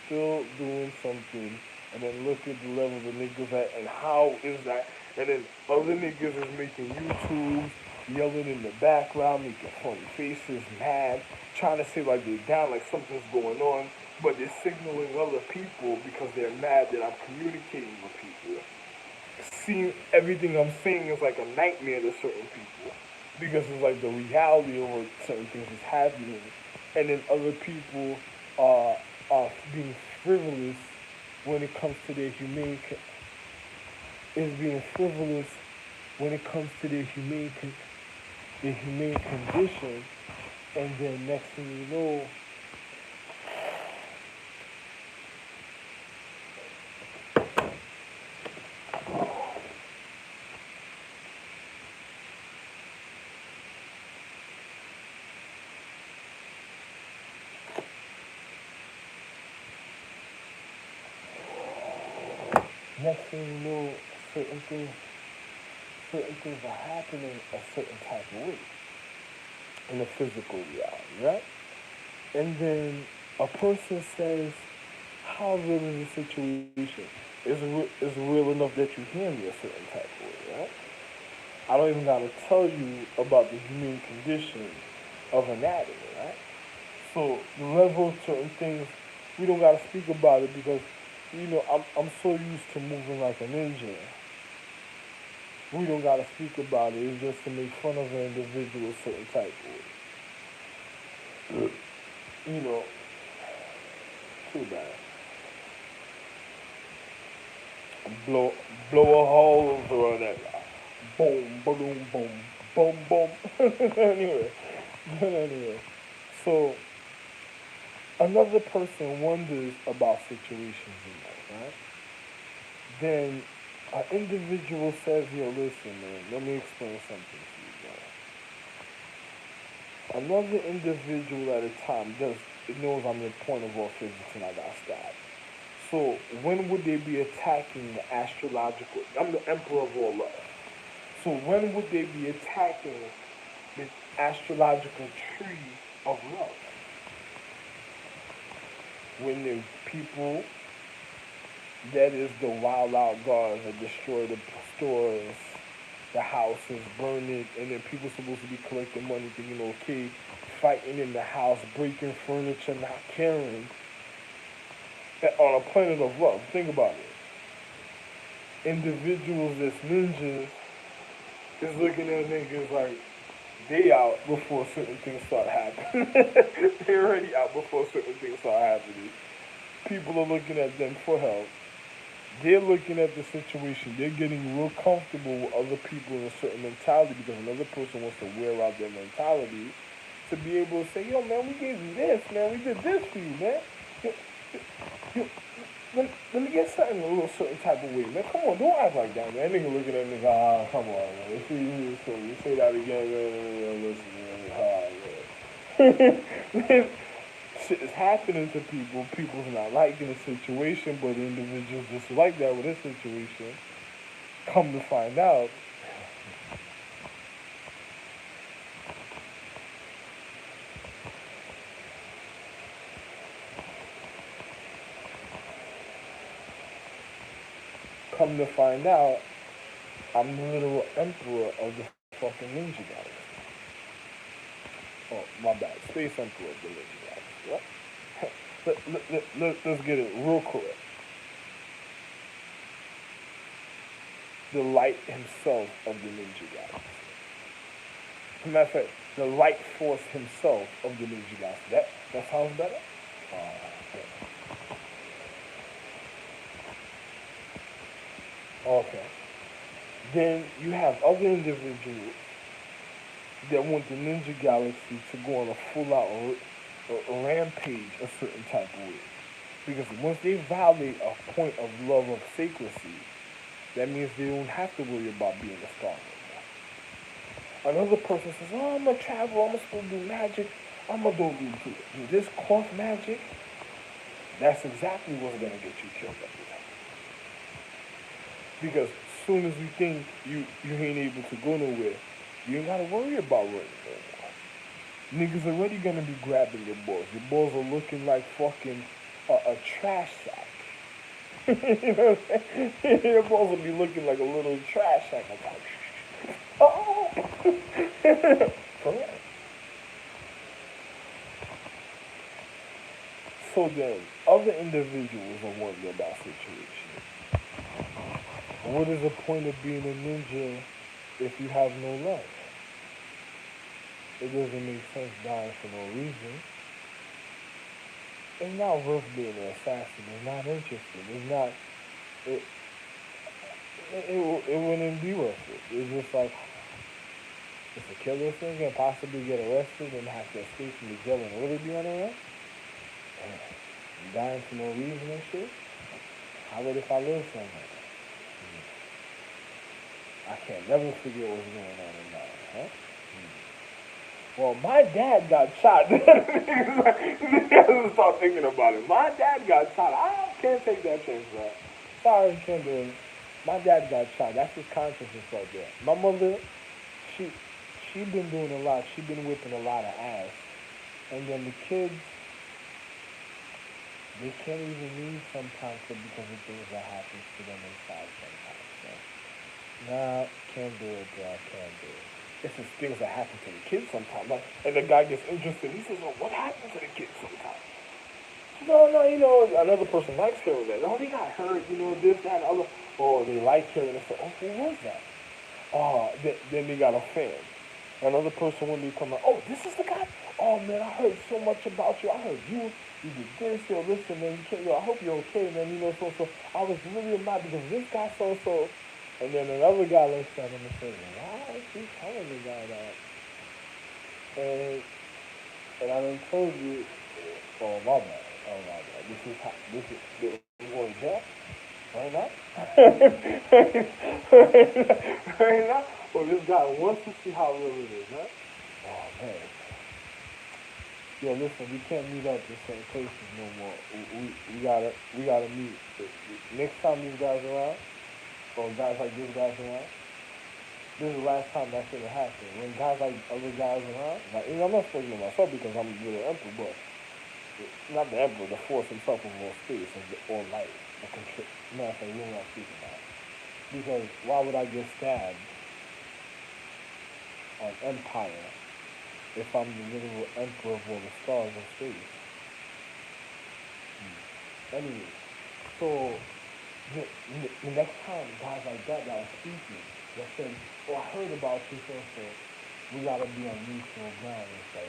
still doing something, and then look at the level the niggas at, and how is that? And then other niggas is making YouTubes, yelling in the background, making funny faces, mad, trying to say like they're down, like something's going on, but they're signaling other people because they're mad that I'm communicating with people. Seeing everything I'm saying is like a nightmare to certain people because it's like the reality of what certain things is happening, and then other people are being frivolous when it comes to their is being frivolous when it comes to their humane condition, and then next thing you know, next thing you know, certain things certain things are happening a certain type of way in the physical reality, right? And then a person says, how real is the situation? Is real enough that you hear me a certain type of way, right? I don't even gotta tell you about the human condition of anatomy, right? So the level of certain things, we don't gotta speak about it because, I'm so used to moving like a ninja. We don't gotta speak about it. It's just to make fun of an individual a certain type of way. You know, too bad. Blow blow a hole through that. Boom, boom, boom, boom, boom. anyway, anyway, so another person wonders about situations in life, right? Then an individual says, "Yo, listen, man. Let me explain something to you, bro." Another individual at a time does it knows I'm the point of all physics and I got stabbed. So when would they be attacking the astrological? I'm the emperor of all love. So when would they be attacking the astrological tree of love? When the people that is the wild out guards that destroy the stores, the houses, burn it, and then people supposed to be collecting money thinking, okay, fighting in the house, breaking furniture, not caring. On a planet of love, think about it. Individuals that's ninjas is looking at niggas like they out before certain things start happening. They already out before certain things start happening. People are looking at them for help. They're looking at the situation. They're getting real comfortable with other people in a certain mentality because another person wants to wear out their mentality to be able to say, yo, man, we gave you this, man. We did this for you, man. Yo, yo, let me get something a little certain type of way, man. Come on, don't act like that, man. That nigga looking at me, come on, man. If you say that again, man, listen, man. Man. shit is happening to people. People's not liking the situation, but the individuals just like that with this situation. Come to find out, come to find out, I'm the literal emperor of the fucking ninja galaxy. Oh, my bad. Space emperor of the ninja galaxy. What? Let's get it real correct. The light himself of the ninja galaxy. Matter of fact, the light force himself of the ninja galaxy. That sounds better? Okay. Okay. Then you have other individuals that want the ninja galaxy to go on a full out rampage a certain type of way. Because once they violate a point of love of sacredcy, that means they don't have to worry about being a star anymore. Another person says, oh, I'm going to travel, I'm going to still do magic, I'm going to do this cloth magic. That's exactly what's going to get you killed every time. Because as soon as you think you ain't able to go nowhere, you ain't got to worry about running no more. Niggas already going to be grabbing your balls. Your balls are looking like fucking a trash sack. You know what I'm saying? Your balls will be looking like a little trash sack. Oh! Correct. So then, other individuals are wondering about situation. What is the point of being a ninja if you have no love? It doesn't make sense dying for no reason. It's not worth being an assassin. It's not interesting. It's not. It, it wouldn't be worth it. It's just like if a killer thing and possibly get arrested and have to escape from the jail and really be on the run. I'm dying for no reason and shit. How about if I live somewhere? I can't never figure out what's going on in that, huh? Well, my dad got shot. Niggas start thinking about it. My dad got shot. I can't take that chance, bro. Sorry, can't do it. My dad got shot. That's his consciousness right there. My mother, she been doing a lot. She been whipping a lot of ass. And then the kids, they can't even leave sometimes because of things that happens to them inside sometimes. So, nah, can't do it, bro. Can't do it. It's just things that happen to the kids sometimes. Like, and the guy gets interested. He says, "Oh, what happened to the kids sometimes?" No, another person likes hearing that. No, they got hurt. This, that, and other. Oh, they like hearing it. So, oh, who was that? Oh, then they got a fan. Another person when they come out, oh, this is the guy. Oh man, I heard so much about you. I heard you did this, listen, man. You can't, I hope you're okay, man. So I was really mad because this guy so. And then another guy looks at him and says, why is he telling the guy that? And I done told you, oh my bad. This is going to jail right now. Right now. Well, this guy wants to see how real it is, huh? Oh man. Yo, listen, we can't meet up in the same places no more. We gotta meet. Next time these guys around, or guys like this guys around, this is the last time that should have happened. When guys like other guys around, like, I'm not speaking of myself because I'm the little emperor, but not the emperor, the force himself of all space and all light, the control. Matter of fact, we don't want to speak about it. Because why would I get stabbed on Empire if I'm the literal emperor of all the stars of space? Anyway, so the next time guys like that are speaking, that said, oh, I heard about you, so we gotta be on neutral ground and say,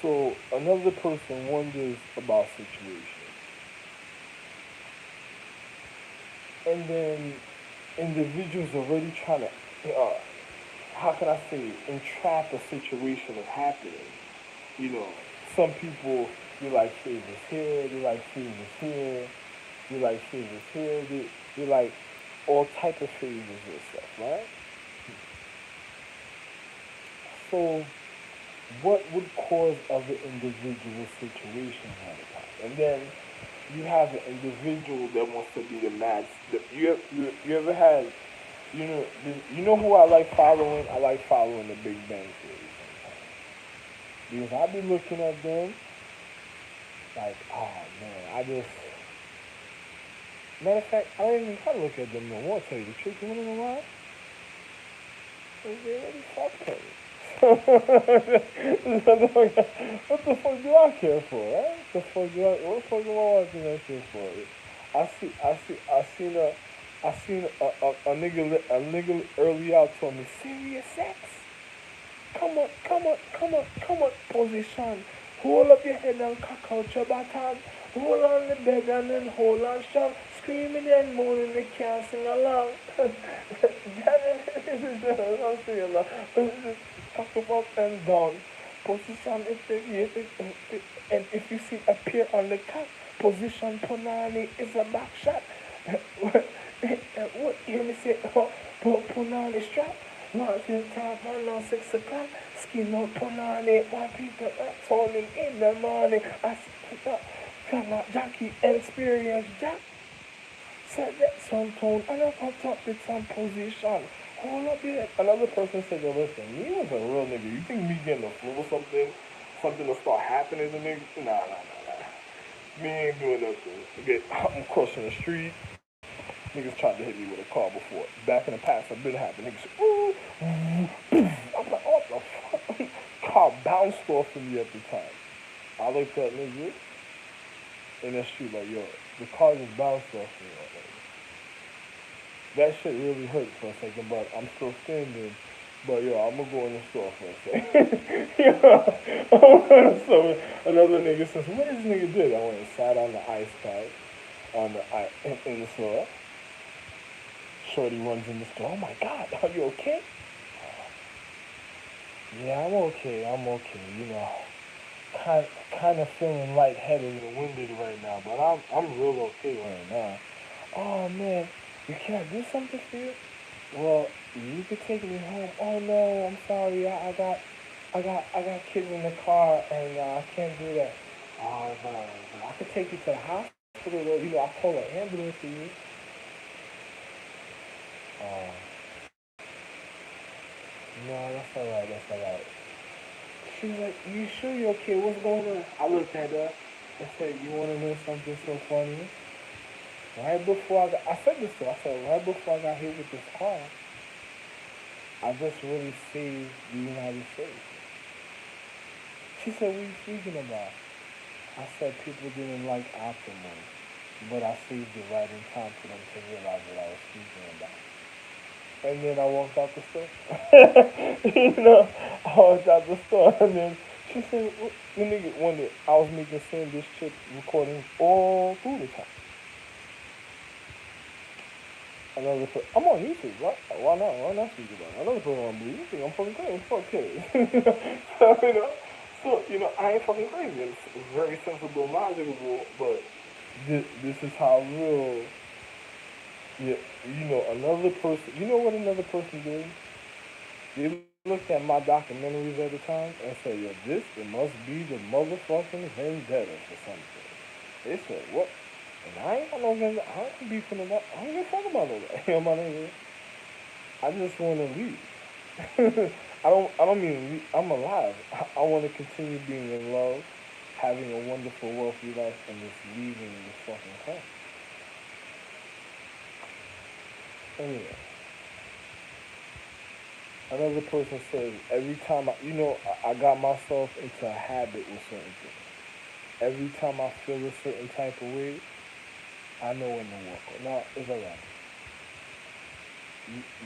So another person wonders about situations. And then individuals already trying to, how can I say, entrap a situation of happening. Some people You like favors here, you like favors here, you like favors here, you like all type of favors and stuff, right? So what would cause other individual situations all the time? And then you have an individual that wants to be the match. You ever had, you know who I like following? I like following the Big Bang Theory sometimes. Because I be looking at them like, oh man, I just, matter of fact, I don't even try to look at them no more, tell you the truth. You wanna know why? They already fucked her. What the fuck do I care for, right? What the fuck do I watching that shit for? I seen a nigga early out told me, serious sex? Come on, come on, come on, come on, position. Hold up your head and cock out your bottom. Hold on the bed and then hold on strong. Screaming and moaning, they can't sing along. I'm singing along. Cock up and down. Position and if you see appear on the cock, position punani is a back shot. What you me say? Punani strap. Once in time, man, now 6 o'clock. Skin out punani. My people are falling in the morning. I see that Jackie experience Jack. Said that some tone. I don't have to with some position. Hold up here. Another person said, yo, listen, me was a real nigga. You think me getting the flu or something? Something will start happening to niggas? Nah. Me ain't doing nothing. Okay, I'm crossing the street. Niggas tried to hit me with a car before. Back in the past, I've been happening. Niggas, ooh, I'm like, what the fuck? Car bounced off of me at the time. I looked at nigga in the street like, yo, the car just bounced off me. That shit really hurt for a second, but I'm still standing. But yo, I'm gonna go in the store for a second. So another nigga says, what this nigga did? I went and sat on the ice pipe on the in the store. Shorty runs in the store. Oh my God, are you okay? Yeah, I'm okay. I'm okay. Kind of feeling lightheaded and winded right now, but I'm real okay right now. Oh man, can I do something for you? Well, you could take me home. Oh no, I'm sorry. I got kids in the car and I can't do that. Oh no, I could take you to the hospital. Though. I'll call an ambulance for you. Uh, no, that's alright. That's alright. She was like, you sure you're okay? What's going on? I looked at her and said, you want to know something so funny? Right before I said this to her, I said, right before I got hit with this car, I just really saved the United States. She said, what are you speaking about? I said, people didn't like Optimus, but I saved it right in time for them to realize what I was speaking about. And then I walked out the store. I walked out the store, and then she said, the nigga, one day, I was making sandwich chip recordings all through the time. I'm on YouTube, right? Why not? Why not speak about it? Another person on Blue. You think I'm fucking crazy? Fuck kidding. I ain't fucking crazy. It's very sensible, logical, but this is how real. Yeah, another person. You know what another person did? They looked at my documentaries at the time and said, "Yo, it must be the motherfucking vendetta for something." They said, "What?" And I ain't got no vendetta. I ain't beefing about. I don't give a fuck about all that. My nigga. I just want to leave. I don't mean leave. I'm alive. I want to continue being in love, having a wonderful, wealthy life, and just leaving this fucking country. Anyway. Another person says every time I got myself into a habit with certain things. Every time I feel a certain type of way, I know when to walk. No, it's alright.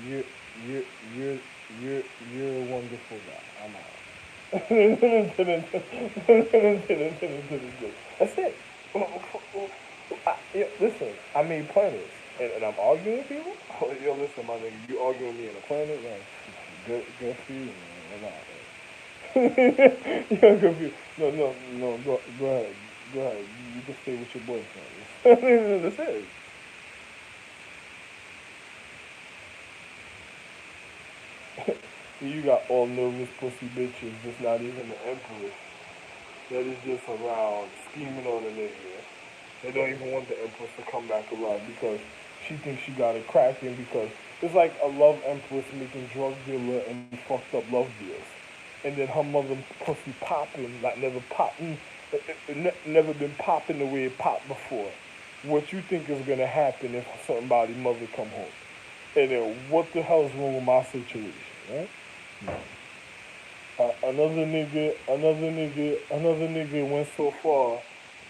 You're you're you're you're a wonderful guy. I'm out. That's it. Listen, I made planets, and I'm arguing with people. Listen, my nigga, you arguing with me in a planet? Like, good for you, man. I'm out, man. You're confused. No, no, no. Go ahead. Go ahead. You can stay with your boyfriend. That's it. You got all nervous pussy bitches that's not even the empress. That is just around scheming on a nigga. They don't even want the empress to come back around because she thinks she got it cracking because it's like a love empress making drug dealer and fucked up love deals. And then her mother pussy popping like never popping, never been popping the way it popped before. What you think is gonna happen if somebody mother come home? And then what the hell is wrong with my situation, right? Another nigga went so far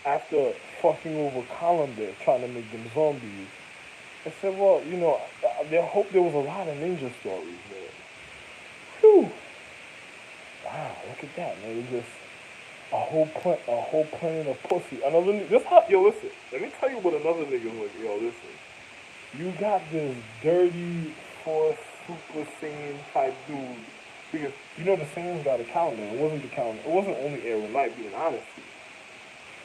after fucking over Columbia trying to make them zombies. I said, well, I hope there was a lot of ninja stories, man. Whew. Wow, look at that, man. It's just a whole planet of pussy. This how, yo, listen. Let me tell you what another nigga was. Yo, listen. You got this dirty, force, super saiyan type dude. Because, the Saiyans got a calendar. It wasn't the calendar. It wasn't only Aaron Knight being honest with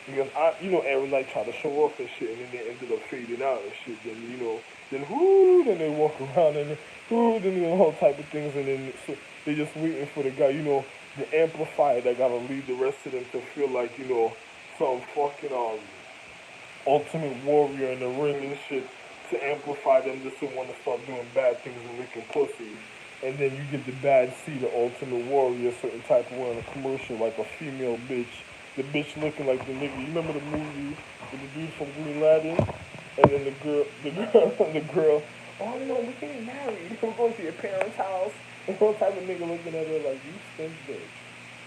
you. Because, Aaron Knight tried to show off and shit, and then they ended up fading out and shit. Then whoo, then they walk around and whoo, then all type of things, and then so they just waiting for the guy, the amplifier that gotta lead the rest of them to feel like, some fucking, ultimate warrior in the ring and shit to amplify them just to want to start doing bad things and licking pussy. And then you get the bad C, the ultimate warrior, certain type of way in a commercial, like a female bitch. The bitch looking like the nigga. You remember the movie with the dude from Green Lantern? And then the girl, oh no, we're getting married. We're going to your parents' house. And all type of nigga looking at her like, you stink bitch.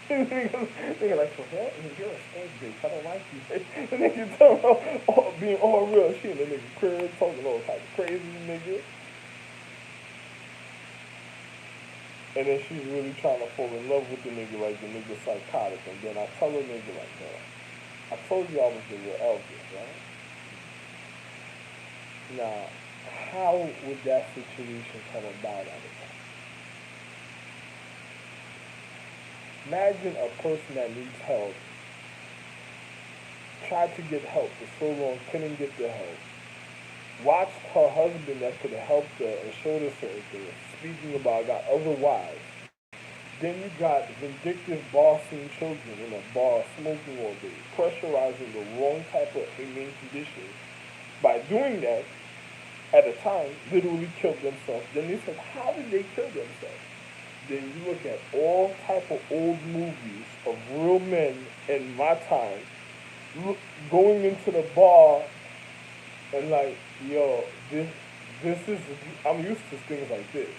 Nigga like, for what? You're a stink bitch. I don't like you. The nigga talking about being all real shit. The nigga crib talking all type of crazy nigga. And then she's really trying to fall in love with the nigga like the nigga psychotic. And then I tell her nigga like, I told you I was the real Elvis, right? Now, how would that situation come about at the time? Imagine a person that needs help, tried to get help for so long, couldn't get the help. Watched her husband that could have helped her and showed her certain things, speaking about got other wives. Then you got vindictive bossing children in a bar smoking all day, pressurizing the wrong type of inmate conditions. By doing that, at a time, literally killed themselves. Then they said, how did they kill themselves? Then you look at all type of old movies of real men in my time going into the bar and like, yo, this is, I'm used to things like this.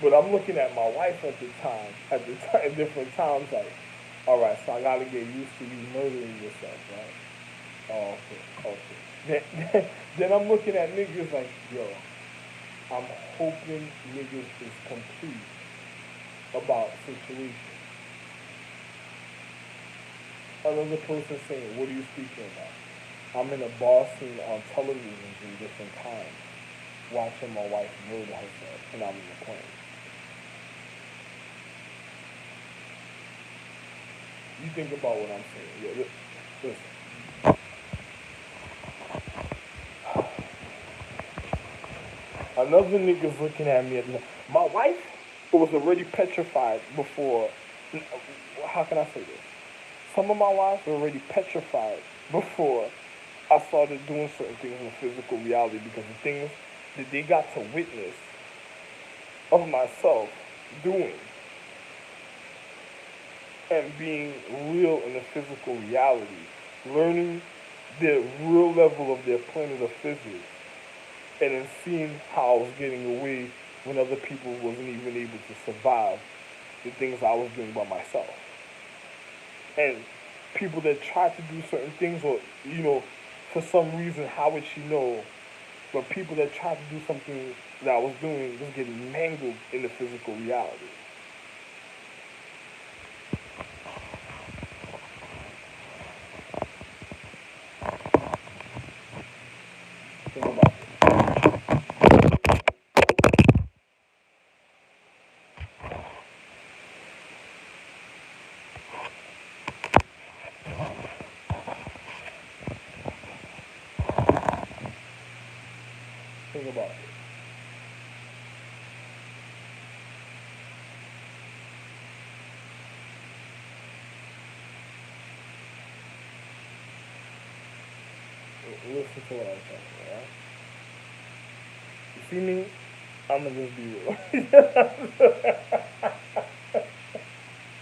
But I'm looking at my wife at the time, different times, like, all right, so I gotta get used to you murdering yourself, right? Oh, okay, okay. Then I'm looking at niggas like, yo, I'm hoping niggas is complete about situation. Another person saying, what are you speaking about? I'm in a bar scene on television in different times, watching my wife murder herself, and I'm in the plane. You think about what I'm saying. Yeah, listen. Another nigga's looking at me. My wife was already petrified before. How can I say this? Some of my wives were already petrified before I started doing certain things in physical reality because the things that they got to witness of myself doing and being real in the physical reality, learning the real level of their planet of physics, and then seeing how I was getting away when other people wasn't even able to survive the things I was doing by myself. And people that try to do certain things or, for some reason, how would she know? But people that try to do something that I was doing was getting mangled in the physical reality. Think about it. listen to what I'm saying, right? You see me? I'ma just be real.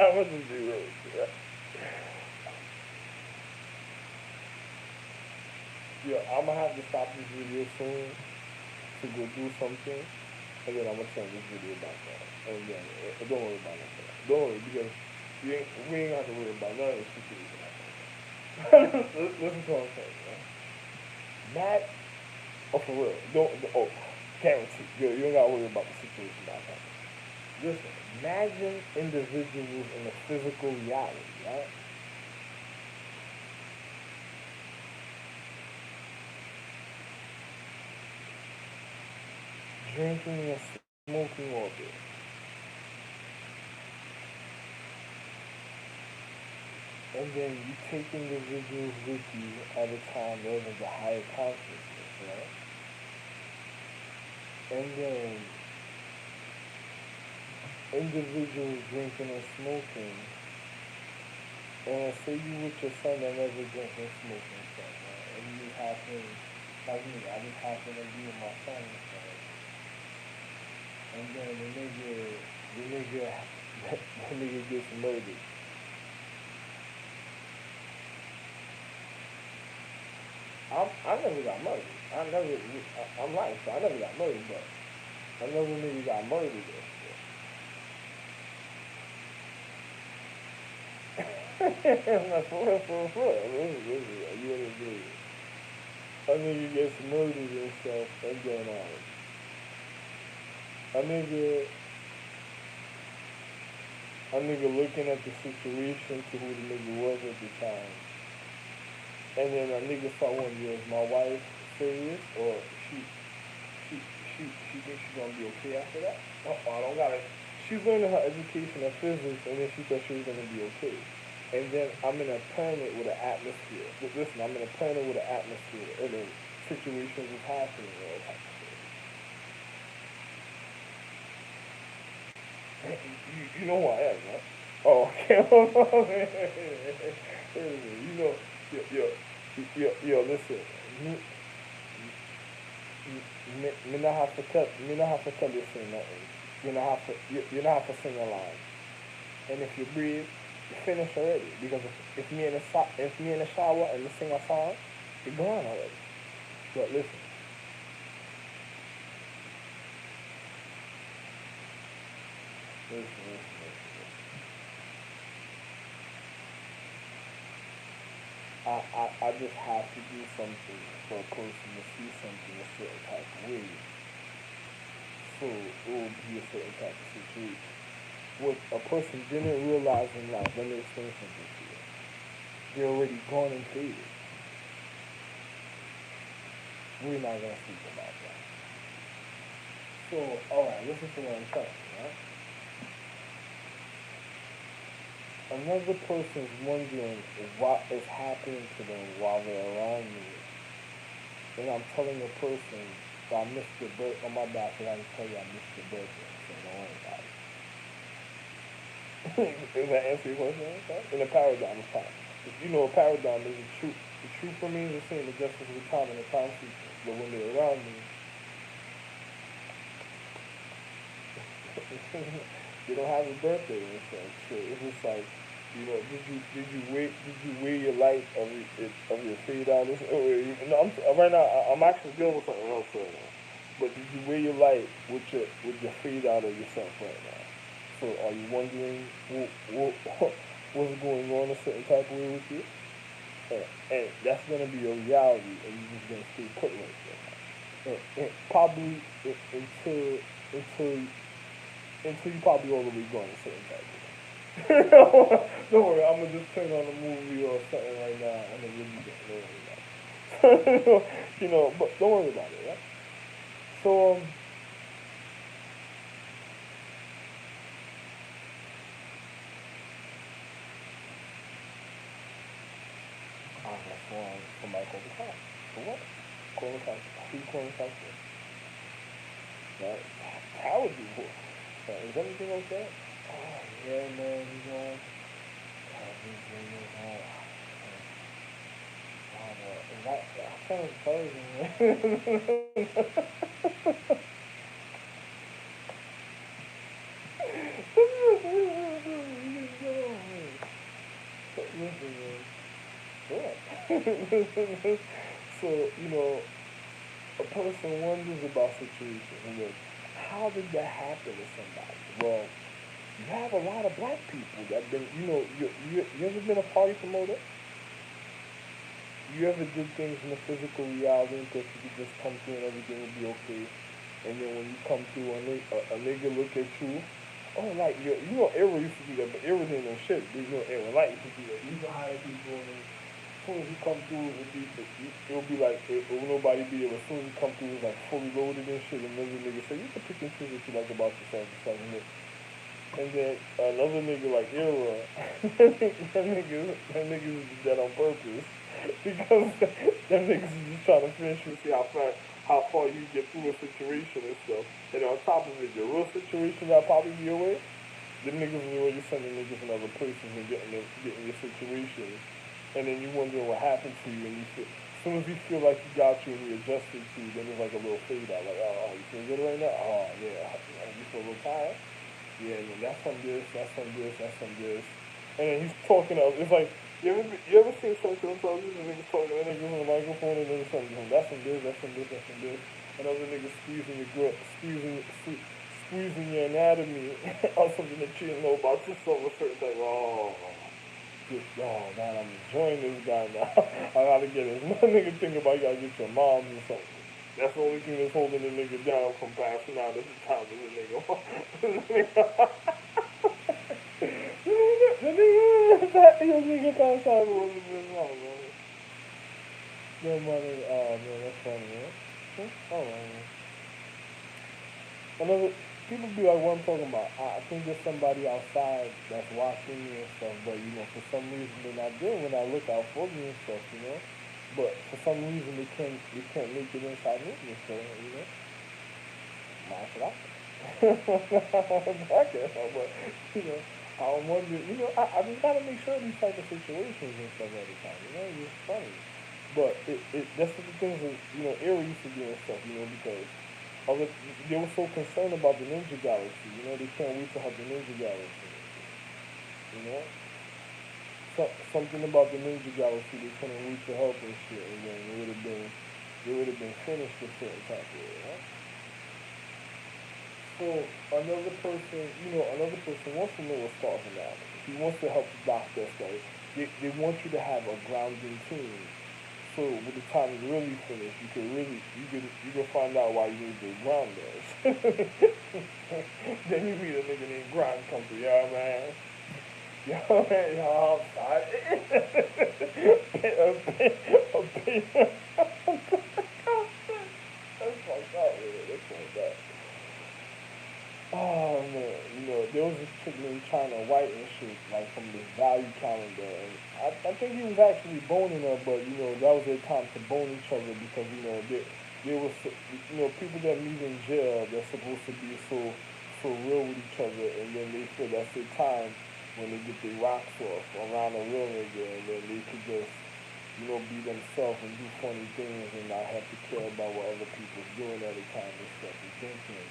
I'ma just be real. Yeah. Yeah, I'ma have to stop this video soon to go do something, and then I'ma turn this video back on. And then don't worry about nothing. Don't worry because we ain't got to worry about none of the situation. Listen to what I'm saying, man. Mad, oh for real, oh, guarantee, you don't gotta worry about the situation back home. Listen, imagine individuals in a physical reality, right? Drinking and smoking all day. And then you take individuals with you at a time living the higher consciousness, right? And then individuals drinking and smoking, and say you with your son that never drink and smoke and stuff, right? And you just happen, like me, I just happen to be with my son and stuff. And then the nigga gets murdered. I never got murdered. I'm lying, so I never got murdered, but I never nigga got murdered though. I'm like, for real. You ain't do it. A nigga gets murdered and stuff, and then, a nigga, a nigga looking at the situation to who the nigga was at the time. And then a nigga saw one year, is my wife serious? Or she, she thinks she's gonna be okay after that? Oh, I don't got it. She's learning her education of physics, and then she thought she was gonna be okay. And then I'm in a planet with an atmosphere. Listen, I'm in a planet with an atmosphere, and then situations is happening all type of shit. You know who I am, right? Oh, okay. You know, listen. Me, me not have to tell you sing nothing. You not have to sing a line. And if you breathe, you finish already. Because if me in the shower and you sing a song, you're gone already. But listen. Listen. I just have to do something for a person to see something a certain type of way. So it will be a certain type of situation. What a person didn't realize in life, let me explain something to you. They're already gone and created. We're not gonna speak about that. So, alright, listen to what I'm saying, right? Another person's wondering what is happening to them while they're around me. And I'm telling a person that I missed your birthday. On my back, I can tell you I missed your birthday. So don't worry about it. Does that answer your question? Okay? In a paradigm of time. You know, a paradigm is a truth. The truth for me is the same, the justice of the time and the time sequence. But when they're around me, you don't have a birthday and stuff. So it's just like, you know, did you wear your light of your fade out? No, right now I'm actually dealing with something else right now. But did you wear your light with your fade out of yourself right now? So are you wondering what's going on a certain type of way with you? And that's gonna be your reality, and you're just gonna stay put right there. And probably until you probably all the way gone a certain type of way. Don't worry, I'm gonna just turn on a movie or something right now, and then you'll be getting over that. You know, but don't worry about it, right? So somebody called the cops. For what? Call the cops. Who you calling the cops for? Right? How would you? Is everything okay? Oh yeah, man. You know, everything is all. Is that Sounds crazy, man. Listen, man. Yeah. So, a person wonders about situations and then, how did that happen to somebody? Well, you have a lot of black people that been, you ever been a party promoter? You ever did things in the physical reality and thought you could just come through and everything would be okay? And then when you come through, a nigga look at you. Oh, like, Era used to do that, but Era didn't know shit. Era Light used to do that. You used to hire people and then as soon as you come through, it'll be like, will nobody be there. As soon as you come through, it's like fully loaded and shit. And another nigga say, you can pick and choose what you like about yourself or something. And then another nigga like Era, that niggas did that on purpose. Because them niggas is just trying to finish and see how far you get through a situation and stuff. And on top of it, your real situation that probably be your way, them niggas is already sending niggas in other places and getting your situations. And then you wondering what happened to you and as soon as you feel like you got you and you adjusted to you, then it's like a little fade out, like, oh, you feel good right now? Oh, yeah, you feel a little tired? Yeah, that's some this, that's some this, that's some this. And then he's talking out. It's like, you ever seen something on television and niggas talking and niggas on the microphone and then something, that's some this, that's some this, that's some this. And other niggas squeezing your grip, squeezing your anatomy or something that you didn't know about yourself a certain type. Oh, good, oh man, I'm enjoying this guy now. I gotta get it. One nigga think about you gotta get your moms or something. That's the only thing that's holding the nigga down from passing out at the time of the nigga. The nigga passed out wasn't just wrong, man. Your mother, oh man, that's funny, man. Alright, man. Another, people be like, what I'm talking about. I think there's somebody outside that's watching me and stuff, but for some reason they're not there when I look out for me and stuff. But for some reason they can't make it inside me and stuff, Martial out. I guess, but I wonder. I just gotta make sure of these type of situations and stuff all the time. It's funny, but that's what the things that Era used to do and stuff. Because they were so concerned about the Ninja Galaxy. They can't wait to have the Ninja Galaxy. You know, something about the Ninja Galaxy they couldn't wait to help and shit, and then they would have been finished a certain type of way. Right? So another person wants to know what's causing that. He wants to help the doctor. So they want you to have a grounding team. So with the time is really finished, you can find out why you need the grounders. Then you meet a nigga named Grind come through, yeah man. Yo man, y'all outside. That's fucked up, man. That's fucked up. Oh man, there was this chick named China White and shit, like from this value calendar, and I think he was actually boning her, but that was their time to bone each other because they was people that meet in jail, they're supposed to be so real with each other, and then they feel that's their time when they get their rocks off around a real nigga, and then they could just be themselves and do funny things and not have to care about what other people's doing at the time and stuff and thinking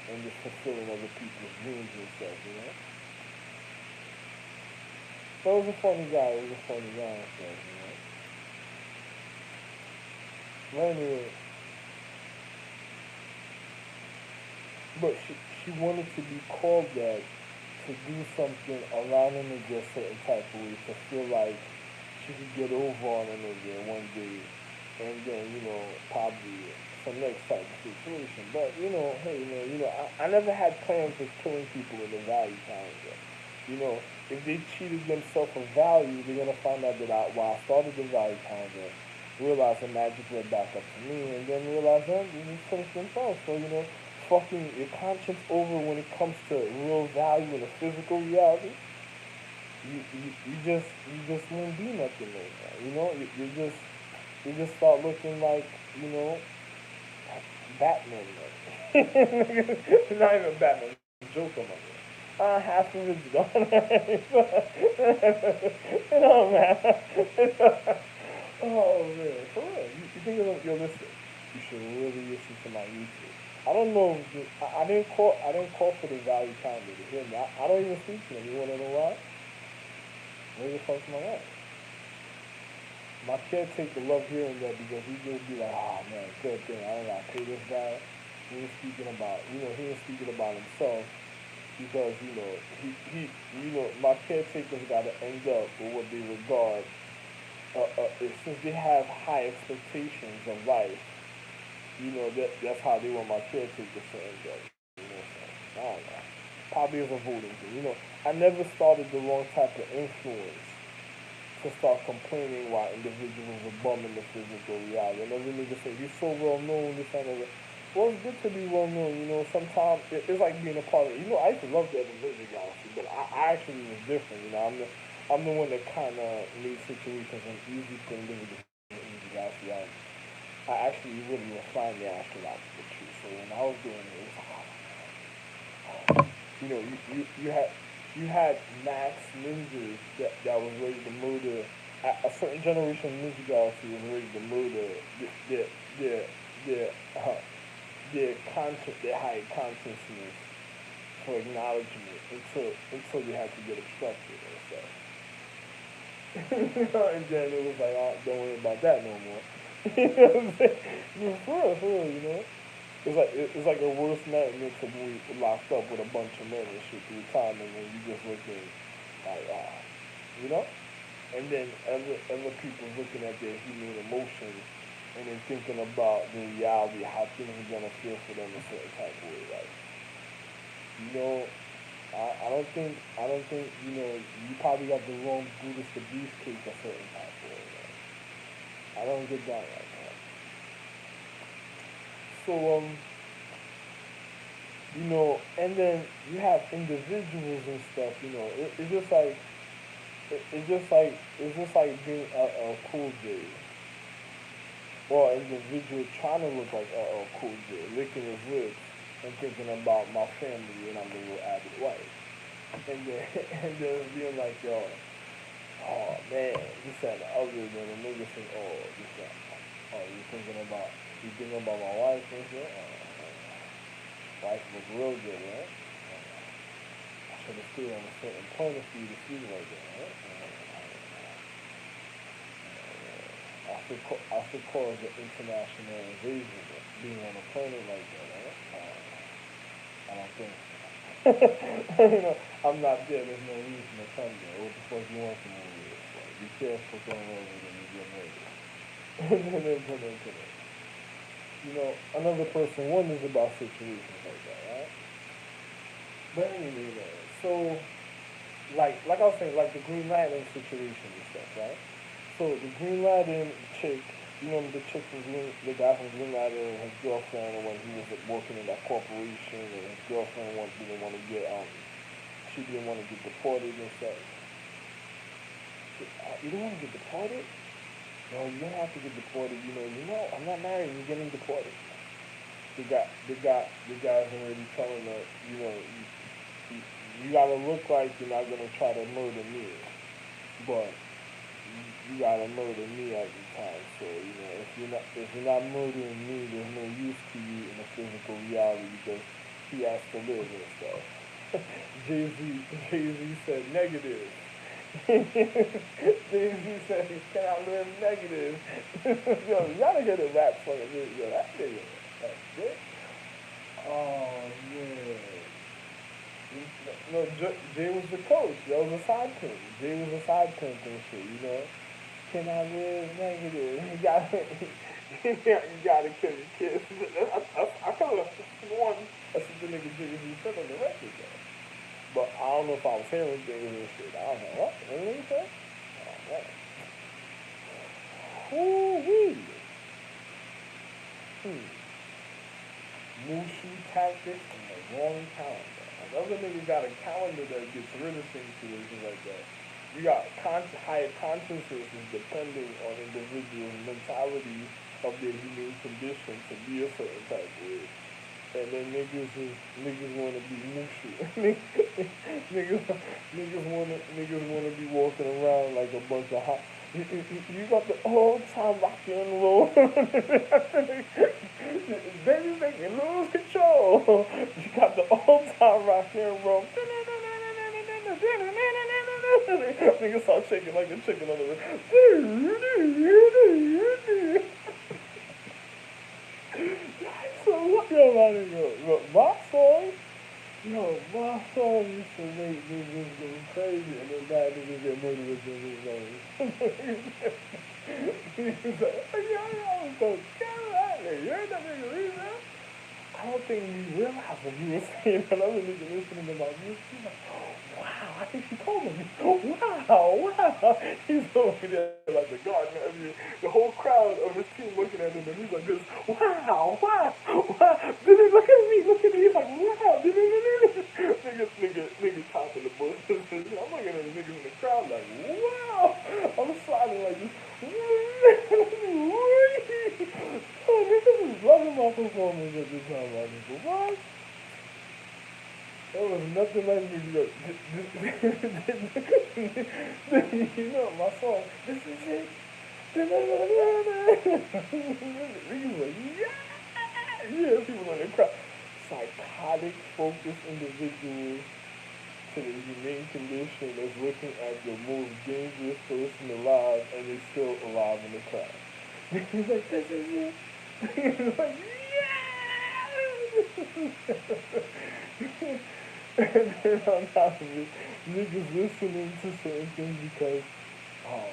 and just fulfilling other people's dreams and stuff. So it was a funny guy, and stuff. But anyway, but she wanted to be called that to do something around a nigga a certain type of way, to feel like she could get over on a nigga one day, and then, probably some next type of situation. But, hey, man, I never had plans of killing people in the value calendar. If they cheated themselves of value, they're going to find out that while I started the value calendar, realize the magic went back up to me, and then realize that they just finished themselves. So, fucking your conscience over when it comes to real value in a physical reality, you just won't be nothing like that. You just start looking like, Batman. Like. Not even Batman, Joker, man. Half of it's gone. Man. Oh man, for real. You think You should really listen to my YouTube. I don't know. If I didn't call for the value calendar to hear me. I don't even speak to them. You wanna know why? Where the fuck's my life? My caretaker love hearing that because he just be like, oh man, good thing. I don't gotta pay this guy. He was speaking about himself because, my caretakers gotta end up with what they regard, since they have high expectations of life, that's how they want my caretakers to end up. So, I don't know. Probably as a voting thing. I never started the wrong type of influence to start complaining why individuals are bumming the physical reality. And every nigga say, he's so well known, this and that. Well, it's good to be well known, sometimes it's like being a part of it. I used to love that in music, honestly, but I actually was different, I'm the one that kind of made situations an easy for individuals in music, honestly. I actually really refined the astrological truth. So when I was doing it, it was you had max ninjas that was ready to murder. A certain generation of ninja galaxy was ready to murder their their their uh, their high consciousness for acknowledgement until they had to get obstructed and stuff. And then it was like, oh, don't worry about that no more. You know what I'm saying? For real. It's like a worst nightmare to be locked up with a bunch of men and shit through time, and then you just looking like, you know. And then other people looking at their human emotions and then thinking about the reality, how things are gonna feel for them a certain type of way. Like, you know, I don't think you probably got the wrong Buddhist abuse cake a certain type of way. Like, I don't get down like that. So and then you have individuals and stuff. It's just like being a cool J or an individual trying to look like a cool J, licking his lips and thinking about my family and I'm the real avid wife, and then and then being like, yo, oh man, this and the other, then the nigga say, oh, this that, oh, you thinking about my wife and shit, wife look real good, right? I should have stayed on a certain point for you to see like that, right? I should cause an international invasion being on a planet like that, right? I don't think so. I'm not there. There's no reason to come there. What the fuck you want from me? Like, be careful going over there and you get murdered. Another person wonders about situations like that, right? But anyway, man, so like I was saying, like the Green Lantern situation and stuff, right? So the Green Lantern chick, the chick from the guy from Green Lantern and his girlfriend, when he was working in that corporation, and his girlfriend didn't want to she didn't want to get deported and stuff. You don't want to get deported? No, you don't have to get deported. I'm not married. You're getting deported. The guy's already telling her, you, you gotta look like you're not gonna try to murder me, but you gotta murder me at the time. So if you're not murdering me, there's no use to you in the physical reality because he has to live and stuff. Jay Z Jay Z said negative. Jay Z said he cannot live negative. Yo, you gotta get a rap for it. Yo, that nigga, that bitch. Oh man. No, Jay was the coach. That was a side pimp. Jay was a side pimp and shit. Can I live negative? You gotta kill your kids. I could have sworn that's what the nigga Jay Z said on the record though. But I don't know if I was hearing things and shit. I don't know what. What did he say? Oh man. Woo-wee. Hmm. Mushu tactics and the wrong calendar. Another nigga got a calendar that gets rid of situations like that. You got higher consciousness is depending on individuals' mentality of their human condition to be a certain type of way. And then niggas wanna be mushu. niggas wanna be walking around like a bunch of hot. You got the old time rock and roll. Baby make me lose control. You got the old time rock and roll. Nigga start shaking like a chicken on the road. So what your money go? My song, my song used to make niggas go crazy and then bad niggas get murdered with his name. He's like, oh, yeah, I was so scared. You heard that nigga leave, man? I don't think we realized when we were saying that other nigga listening to my music. He's like, wow, I think she told me. Wow. He's over there like the gardener. I mean, the whole crowd of his team looking at him, and he's like this, wow. Then he look at me. He's like, wow. Nigga topping the bush. I'm looking at the niggas in the crowd like, wow. I'm sliding like this. Oh, niggas was loving my performance at this time, my nigga. What? There was nothing like me to go. My song. This is it. Niggas like, yeah. Yeah, people in the crowd. Psychotic, focused individuals to the humane condition that's looking at the most dangerous person alive and is still alive in the crowd. He's like, this is it. He's like, yeah! And then on top of it, niggas listening to certain things because, oh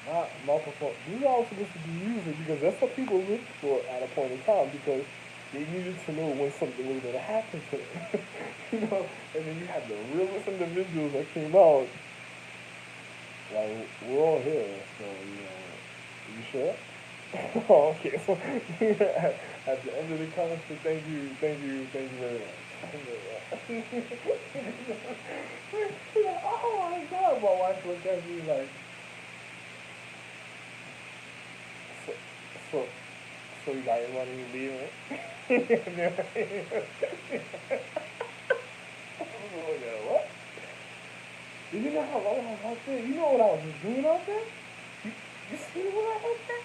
man, my performance. We also listen to music because that's what people look for at a point in time because they needed to know when something was going to happen to them. And then you had the realest individuals that came out. Like, we're all here, so, you sure? Oh, okay, so at the end of the concert, thank you very much. Oh my god, my wife looked at me like, so, so, so you got your money, you leaving? What? Did you know how long I was out there? You know what I was just doing out there? You see what I was there?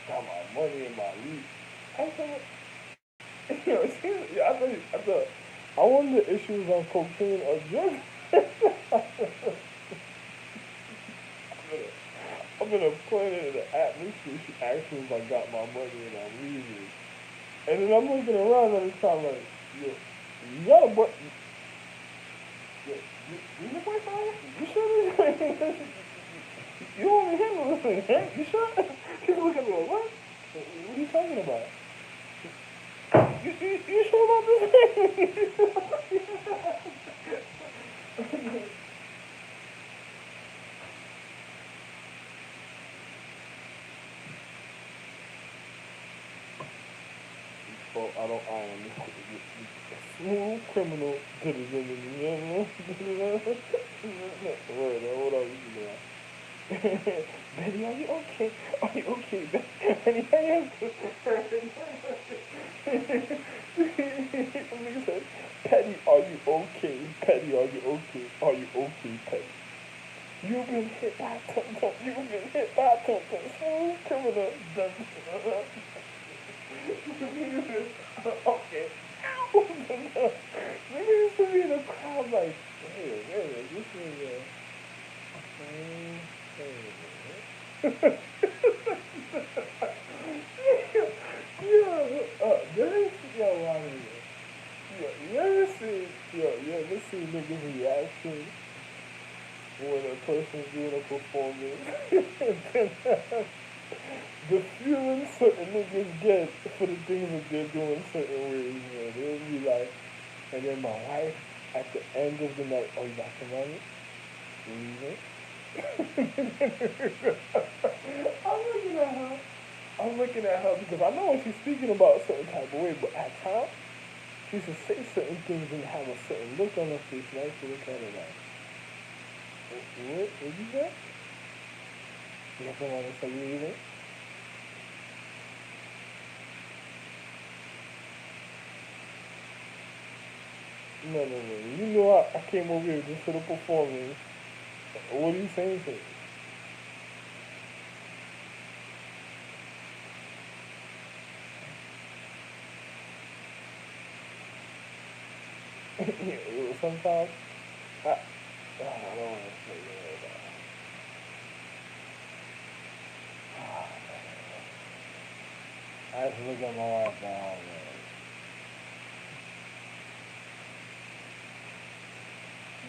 Got my money in my lease. I thought, I thought, I wonder if she was on cocaine or drugs. I'm gonna put it in the atmosphere. She asked me if I got my money and I'm leaving. And then I'm looking around at the time like, yo, you got a boy? You the boyfriend? You sure this? You want me to handle this thing, right? You sure? She's looking at me like, what? What are you talking about? You sure about this thing? Well, I don't smooth criminal. Word, what else you doing? Betty, are you okay? Are you okay, Betty? Are you okay? Nigga said, Petty, are you okay? Petty, are you okay? Are you okay, Petty? You've been hit by a tum-tum. You've been hit by a tum-tum. Smooth criminal. Okay. Nigga used to be in the crowd like, hey, this nigga. You ever see niggas reaction when a person's doing a performance? The feeling certain niggas get for the things that they're doing certain ways, man. They'll be like, and then my wife at the end of the night, oh, you got some money? Leaving? I'm looking at her because I know when she's speaking about a certain type of way, but at times she used to say certain things and have a certain look on her face, and I used to look at her like, what you say? You got someone to say you leaving? No. You know I came over here just for the performance. What are you saying to me? Sometimes I don't want to say that. I just look at my wife now, man.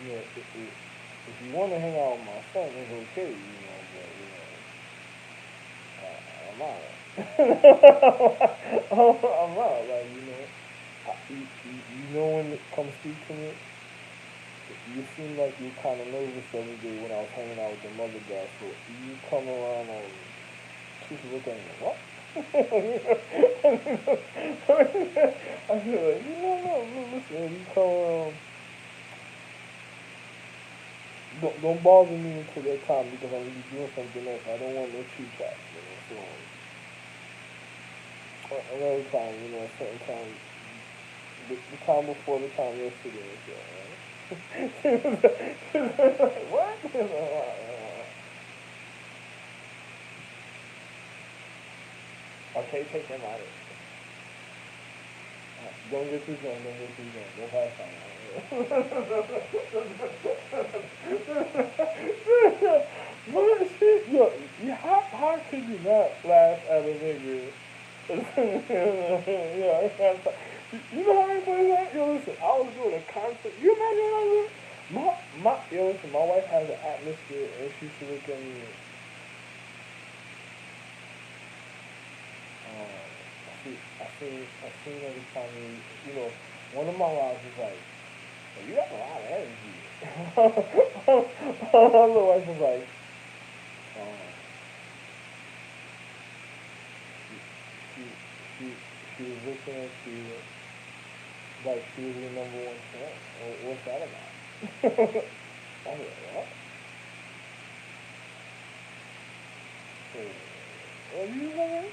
Yeah, if you want to hang out with my son, it's okay, but I'm out. I'm out, like, you know when it comes speak to me, you seem like you kind of nervous the other day when I was hanging out with the mother guy, so you come around she's looking at me, what? I feel like, no, listen, you come around, don't bother me until that time because I'm going to be doing something else. I don't want no cheap shots, so another time, a certain time, the time before the time yesterday, what? Okay, take him out of it. Don't get too drunk, don't get too drunk. Don't pass out. What shit? Yo, how could you not laugh at a nigga? Yeah, you know how many plays that? Yo, listen, I was doing a concert. You imagine I was yo, listen, my wife has an atmosphere and she should look at me. I seen every time one of my wives was like, well, you got a lot of energy. My other wife was like, um, she, she, she was looking at you like she was your number one fan. What's that about? I was like, what? What are you saying?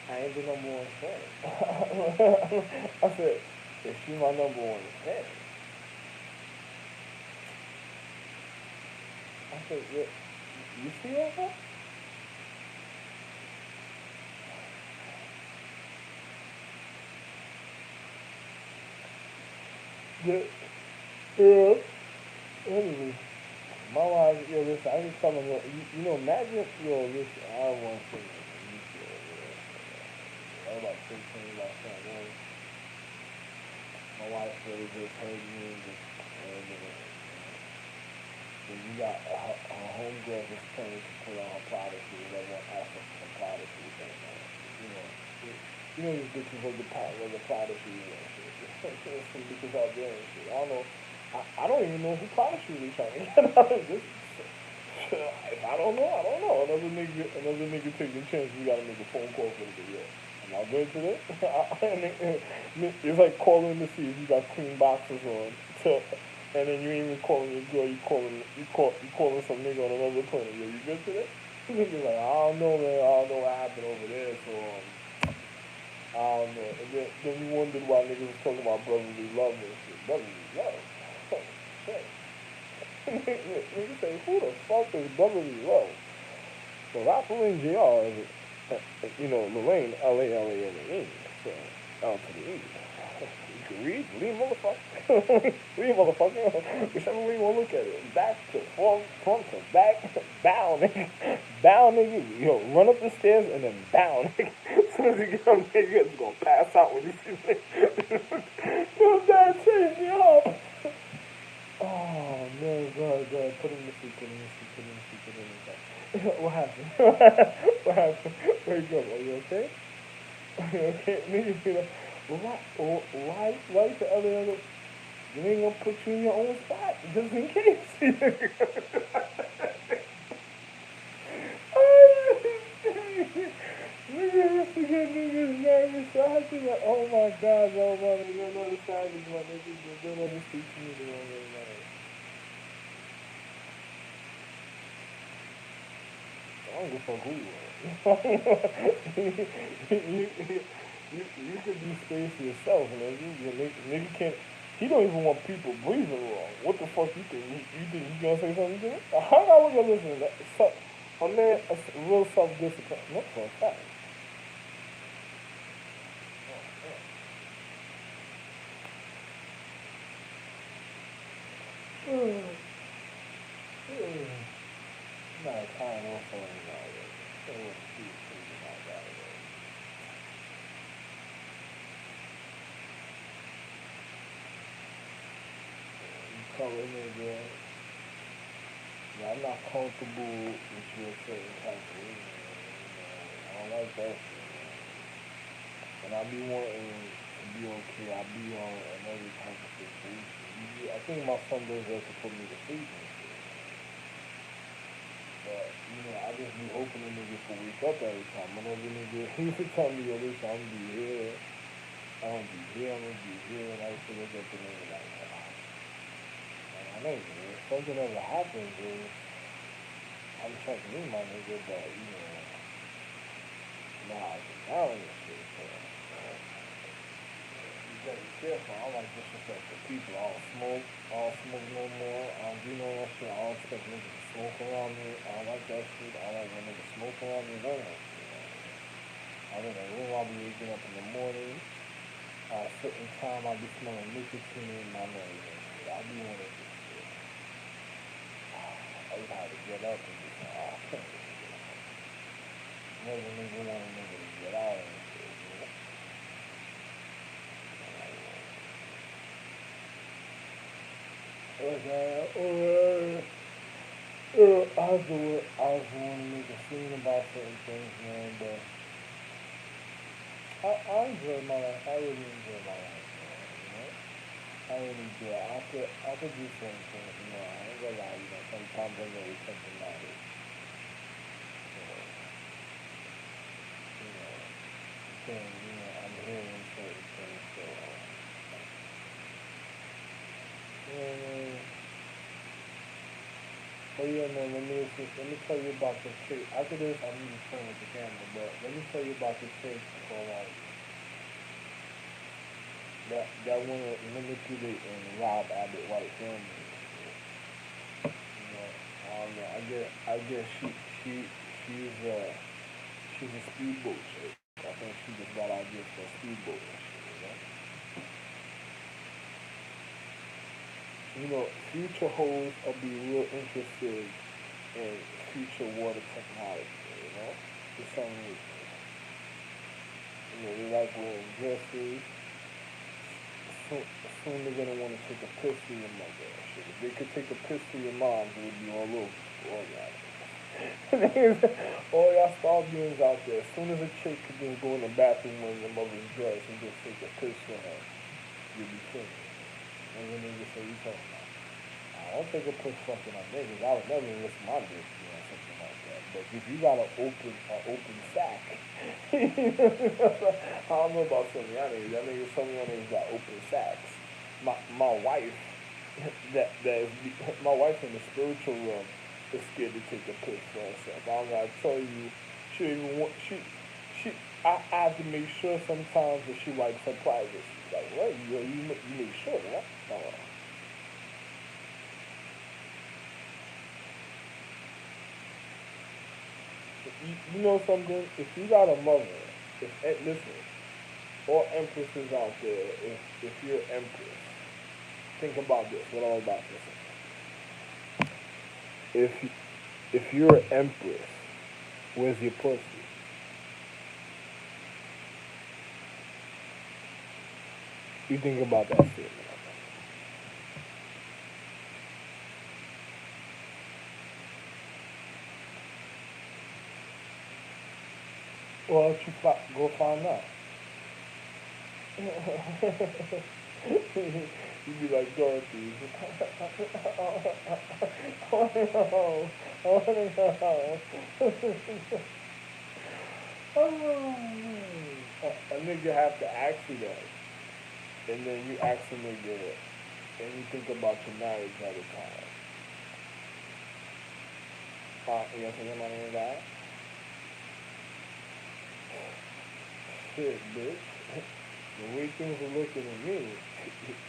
I ain't the number one fan. I said, if she my number one fan, I said, yeah, you see that? The, yeah. Anyway, my wife, listen, I just tell them, imagine, listen, I don't want to say that. I was about 16, about something. My wife really just heard me and just, then you got her homegirl just turning to put on her product or whatever, ask her for some product or something. You know, these bitches hold the product or shit. There's some bitches out there and shit. I don't know. I don't even know who product she really trying to get out of this. If I don't know, I don't know. Another nigga taking a chance. We gotta make a phone call for the video. Am I good today? It's like calling to see if you got clean boxes on. And then you ain't even calling your girl. You calling some nigga on another planet. Yo, you good today? Nigga like, I don't know, man. I don't know what happened over there. So I don't know. And then you wondered why niggas was talking about brotherly love and shit. Brotherly love. Shit. Nigga say, who the fuck is brotherly love? So Rosalind JR is, Lorraine, Lane. So, L to the E. You can read, read, motherfucker. Whichever way you want to look at it. Back to front to back, bow, nigga. Bow, nigga. Run up the stairs and then bow, nigga. As soon as you get up there, you're just going to pass out when you see me. Your dad changed me up. Oh, man, God. Put him to sleep, put him to sleep, put him to sleep, put him to sleep. What happened? What happened? Wake up. Are you okay? Are you okay? Nigga be like, why you the other? You ain't gonna put you in your own spot just in case. Nigga used to get niggas nervous. So I be like, oh my God, no, man, you don't know the savage, my nigga. You don't know the speech to me, you don't know. I don't give a fuck who you are. You could be space yourself, nigga. Nigga can't. He don't even want people breathing wrong. What the fuck you think? You think he gonna say something to him? How about what you're listening to? So, a man, real self-discipline. Not for a fact. Not time also anymore. So what she was thinking about that. You call it nigga. Yeah, I'm not comfortable with your certain type of I don't like that shit, man. And I be wanting to be okay. I be on another type of situation. I think my son does that to put me to sleep and shit. But, I just be hoping the nigga can wake up every time. Whenever nigga, he used to tell me, yo, listen, I'm gonna be here. I'm gonna be here, I'm gonna be here. And I used to look at the nigga like, I know, if something ever happens, I'm checking in, my nigga, but, nah, I get down and shit, so. You gotta be careful. I don't like disrespectful people. I don't smoke no more. I don't do no that shit. I don't expect niggas to smoke around me. I don't like that shit. I don't like when niggas smoke around me. None of that shit. I'm in a room, I'll be waking up in the morning. At a certain time, I'll be smelling nicotine in my nose and shit. I'll be wanting this shit. I just had to get up and just, I can't do this. Never nigga want a nigga to get out and shit, Okay, I was want to make a scene about certain things, man, but I enjoy my life. I really enjoy my life, man. I really do. I could do certain things, I ain't gonna lie, sometimes I really think about it. I'm hearing certain things, so, yeah, oh yeah, man, let me tell you about the trick. After this, I'm just playing with the camera, but let me tell you about the trick for that want to manipulate and rob Abbott White family. I don't know. I guess she's a speedboat chick. I think she just got ideas for a speedboat and shit. Future hoes will be real interested in future water technology. For some reason. They like wearing dresses. Soon they're gonna want to take a piss to your mother. Shit. If they could take a piss to your mom, it would be all over. All y'all. All y'all star beings out there. As soon as a chick could just go in the bathroom in your mother's dress and just take a piss for her, you'll be finished. And then they just say, you talking about? I don't take a piss fucking on niggas. I would never risk my dick doing something like that. But if you got an open sack, I don't know about some of y'all niggas. Some of y'all niggas got open sacks. My wife, that is my wife in the spiritual realm is scared to take a piss for herself. I'm gonna tell you, she even want she. I have to make sure sometimes that she likes her privacy. Like what? You make sure, right? You know something? If you got a mother, listen, all empresses out there, if you're an empress, think about this. What I'm about to say. If you're an empress, where's your pussy? You think about that statement. Well, don't you go find out. You be like Dorothy. Oh no! Oh no! A nigga have to ask you that, and then you ask a nigga, and you think about your marriage at the time. You know what I'm saying, my name guy? shit, bitch. The way things are looking at me,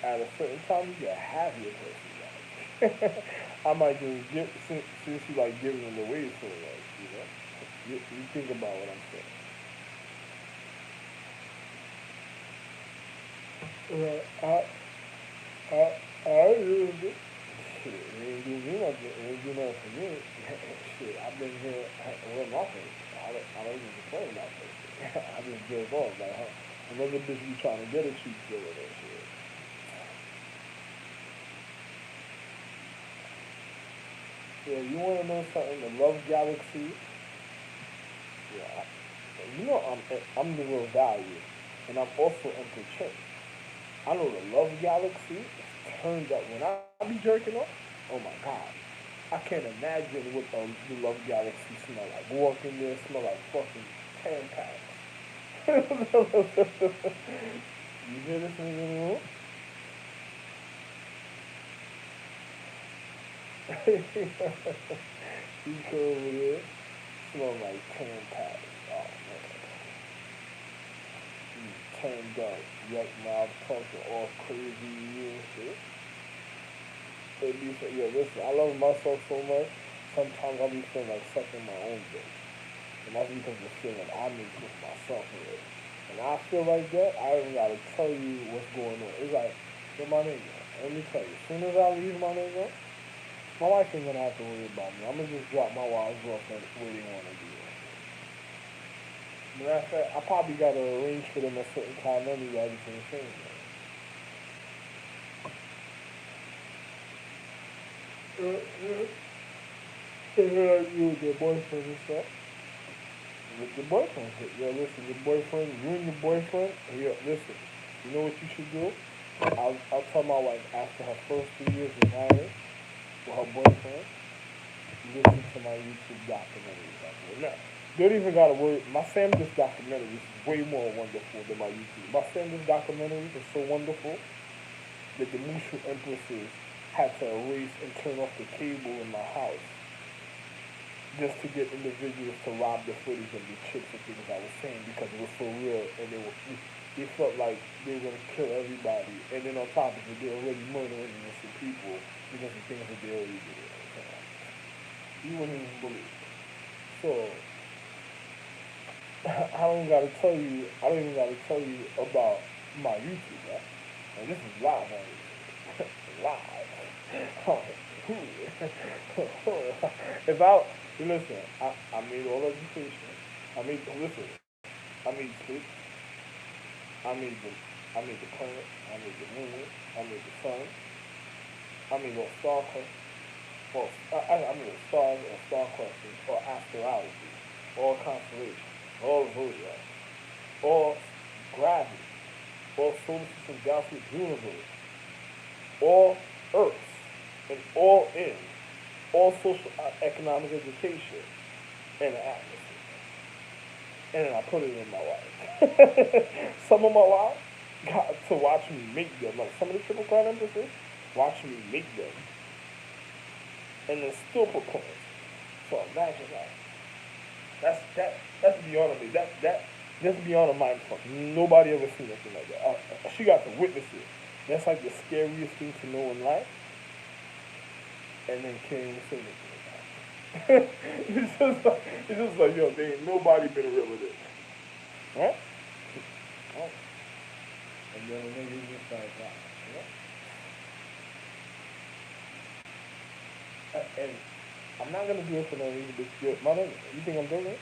at a certain time, you can have your pussy back. I might just give, since you like giving it away so much, you know? You think about what I'm saying. I used it. Shit, it ain't do me nothing. It ain't do nothing for me. Shit, I've been here with my face. I don't even complain about this. I just jerk off like, huh? Another bitch be trying to get a cheap deal with that shit. Yeah, you want to know something? The Love Galaxy. Yeah, you know I'm the real value, and I'm also entertained. I know the Love Galaxy is turned up when I be jerking off. Oh my god, I can't imagine what the Love Galaxy smell like. Walk in there, smell like fucking Tampax. You hear this in the room? You come over there, smell like Tampax. Oh man, you turned up, yuck mouth, talking all crazy and shit. They be so, yeah, listen, I love myself so much. Sometimes I'll be feeling like sucking my own dick. And that's because of the feeling I make with myself with. And I feel like that, I don't gotta tell you what's going on. It's like, get my nigga. Let me tell you, as soon as I leave my nigga, my wife ain't gonna have to worry about me. I'm gonna just drop my wives off and where they wanna be. Matter of fact, I probably gotta arrange for them a certain time anyway, just in the same way. You with your boyfriend and stuff. With your boyfriend. Yo, listen, your boyfriend, you and your boyfriend, yo, listen, you know what you should do? I'll tell my wife after her first 3 years of marriage with her boyfriend, listen to my YouTube documentaries. No, don't even gotta worry. My Sam This documentary is way more wonderful than my YouTube. My Sam This documentary is so wonderful that the Mushu empresses had to erase and turn off the cable in my house just to get individuals to rob the footage of the chicks and things I was saying because it was so real and they felt like they were gonna kill everybody and then on top of it they're already murdering innocent people because of things that they already did. So, you wouldn't even believe it. So I don't even gotta tell you about my YouTube, right? And this is live on YouTube. Live. If I listen, I made all education. I made listen. I made space. I made the planet. I made the moon. I made the sun. I made all star clusters. Or I made stars or star clusters or astrology, all constellations, all zodiacs, all gravity, all solar system, galaxy, universe, all Earths, and all in, all social economic education, and the atmosphere. And then I put it in my life. Some of my wives got to watch me make them. Like some of the triple crown empresses, watch me make them. And then still propose. So imagine that. That's beyond me. That's beyond a mind fuck. Nobody ever seen anything like that. She got to witness it. That's like the scariest thing to know in life. And then can't even say anything about it. It's just like yo, they ain't nobody been real with it. Right? Oh. And then the niggas just like that. You know? And I'm not gonna do it for no reason, but my nigga, you think I'm doing it?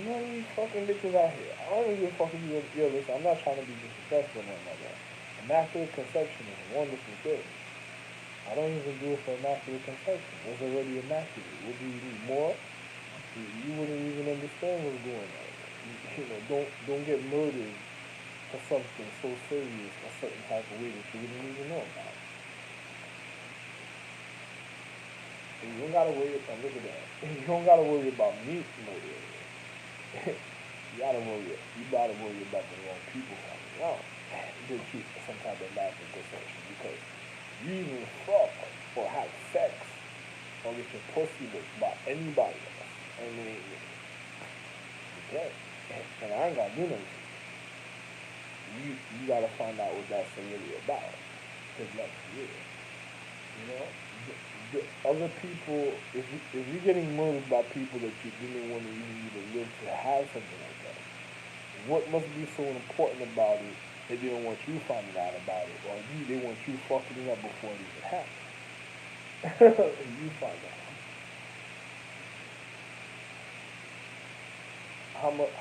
None of these fucking bitches out here. I don't even give a fuck if yo, listen, I'm not trying to be disrespectful or nothing like that. Immaculate conception is a wonderful thing. I don't even do it for immaculate conception. It's already immaculate. What do you need more? You wouldn't even understand what's going on. You know, don't get murdered for something so serious a certain type of way that you wouldn't even know about. And you don't gotta worry about look at that. You don't gotta worry about me murdering you. You gotta worry about the wrong people coming around. That you some type of immaculate conception because you even fuck or have sex or get your pussy licked by anybody else. And then okay. And I ain't gotta do nothing. you gotta find out what that's really about. Because like, yeah, you know, the other people, if you're getting murdered by people that you didn't want to even live to have something like that, what must be so important about it that they don't want you finding out about it, or they want you fucking it up before it even happens? And you find out.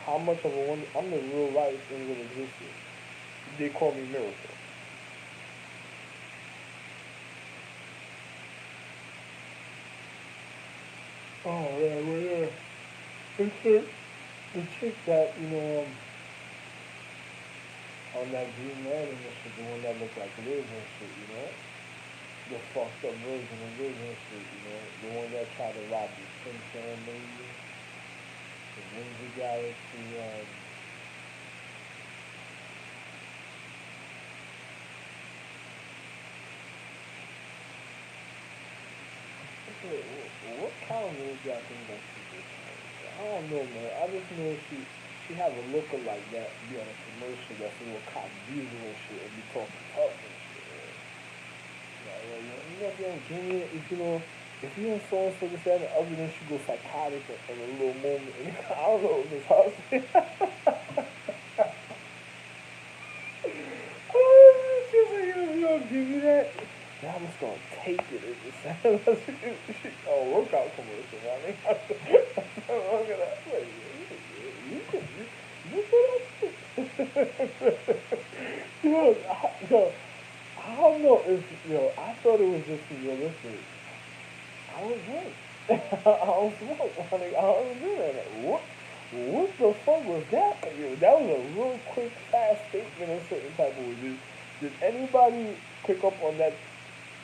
How much of a wonder, I'm the real life thing that existed. They call me miracle. Oh yeah, well yeah. The chick, the chick that on that Green Lantern and shit, the one that looked like Liz and shit, the fucked up version of Liz and shit, the one that tried to rob the Simpson movie, the Ninja Galaxy, what kind of movie do I think that she did? I don't know, man. I just know she have a looker like that, be on a commercial that's a little cop diesel and shit, and be talking tough and shit. Man. Like, if you don't give me it, if you don't so and so this that and the other, then she go psychotic in a little moment. And I don't know, Miss Hudson. Oh, she was like, yo, you don't give me that. Now I'm just gonna take it. Oh, workout commercial, man. Look at that. Wait, you put up. Yo, I don't know if I thought it was just realistic. I was drunk. I don't smoke. I don't do that. What the fuck was that? That was a real quick, fast statement in certain type of way. Did anybody pick up on that?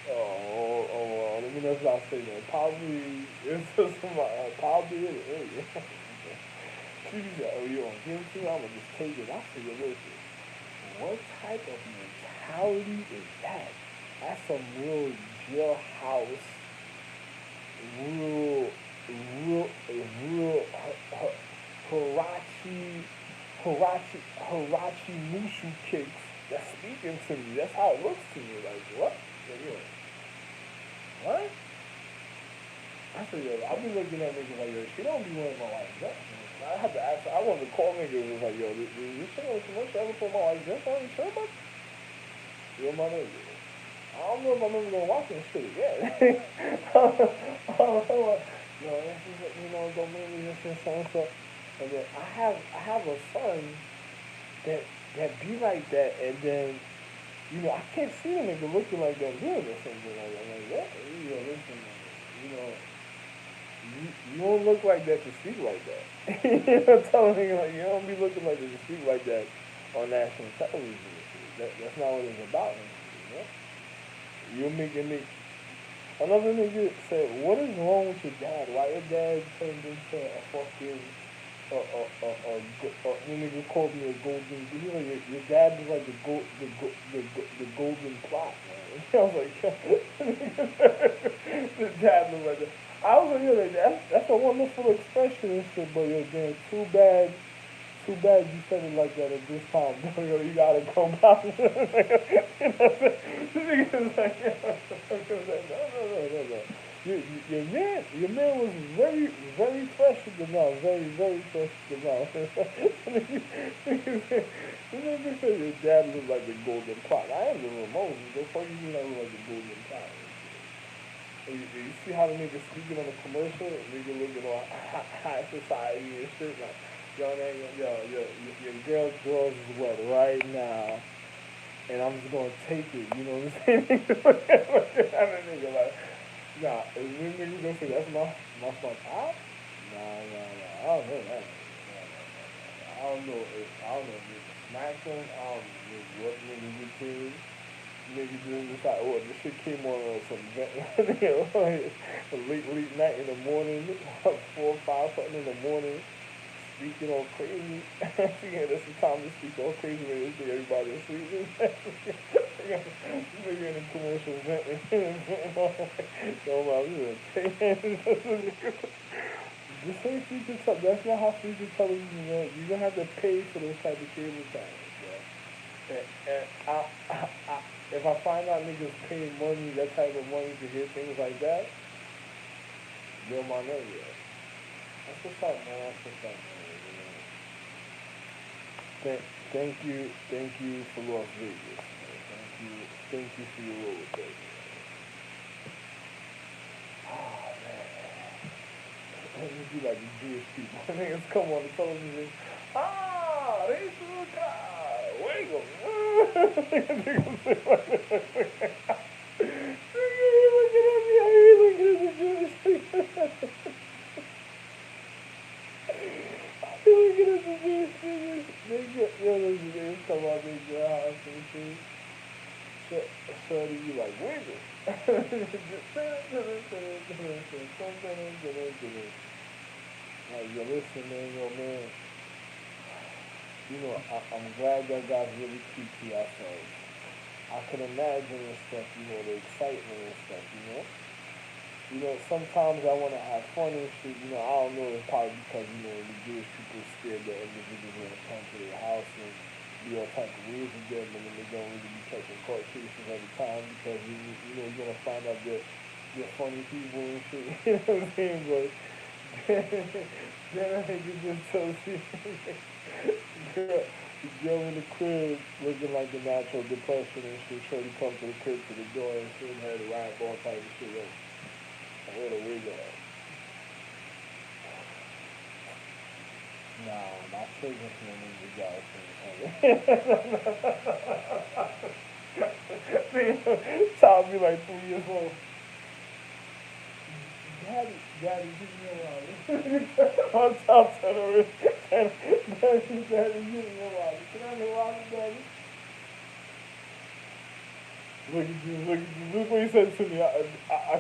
Let me not say that. Probably, it's just probably it. She said, oh, you don't give it to me? I'm going to just take it. I said, yo, listen, what type of mentality is that? That's some real jailhouse, real, real Hirachi, Hirachi Mushu kicks that's speaking to me. That's how it looks to me. Like, what? What? I said, yo, I be looking at niggas like, yo, she don't be wearing my wife's dress. I had to ask her, I wanted to call niggas and was like, yo, this shit on commercial ever put my wife's dress on? You sure about it? You're my nigga. I don't know if I'm ever gonna watch this shit again. Don't make me this and so and so. And then I have a son that be like that, and then I can't see a nigga looking like that doing this and something like that. I'm like, what? Listen, you know, you don't look like that to speak like that. Telling me like you don't be looking like that to speak like that on national television. That's not what it's about. You're making me. Another nigga said, "What is wrong with your dad? Why your dad turned into a fucking nigga called me a golden. Your dad was like the golden plot, man." I was like, the dad was like that. I was like, that's a wonderful expression and shit, but damn, too bad you said it like that at this time. You gotta come back. The nigga's like, no. Your man was very, very fresh in the mouth. Very, very fresh in the mouth. The nigga said your dad looked like the golden pot. I am the Ramones. The fuck you mean I look like the golden pot? You see how the nigga speaking on the commercial? Nigga looking all high society and shit. Like, your girl drawers is wet right now. And I'm just gonna take it, you know what I'm saying? Nigga like, nah, is this nigga gonna say that's my top? Nah. I don't know that. I don't know if nigga smacked him. I don't know what nigga you did. Nigga just decided, this shit came on some late night in the morning, 4 or 5 something in the morning, speaking all crazy. Yeah, that's the time to speak all crazy when they think everybody is sleeping. Nigga in the commercial venting. This ain't feature television. That's not how feature television works. You're gonna have to pay for those type of cable channels, bro. And if I find out niggas paying money, that type of money to hear things like that, they're my nigga. That's what's up, man. That's what's up, man. Thank, thank you for Las Vegas, man. Thank you for your role, baby. Oh man, let me be like the Jewish people. Niggas come on the television. Ah, they look wiggle. Niggas say like nigga, he looking at me. How he looking at the Jewish people? He looking at the Jewish people. They get listen, they come out their house and shit. So you like wiggle. Like, yo, listen, man, yo, man. You know, I'm glad that guys really keep to ourselves. I can imagine and stuff, you know, the excitement and stuff, you know. You know, sometimes I want to have fun and shit, you know, I don't know, it's probably because, you know, the Jewish people scared that individuals going to come to their house and be all type of ways with them, and then they don't really be catching court cases every time because, you know, you're going to find out that they're funny people and shit, you know what I'm saying? But then I think it just tells you, girl, the girl in the crib looking like a natural depression and shit, Shorty come to the crib to the door and shit, and had a rap all type of shit, like, what a wig at. Nah, my children can't leave the guy thing. Child be like 3 years old. Daddy, give me a wallet. My child turn around. Daddy, give me a wallet. Can I have a wallet, daddy? Look what you said to me. I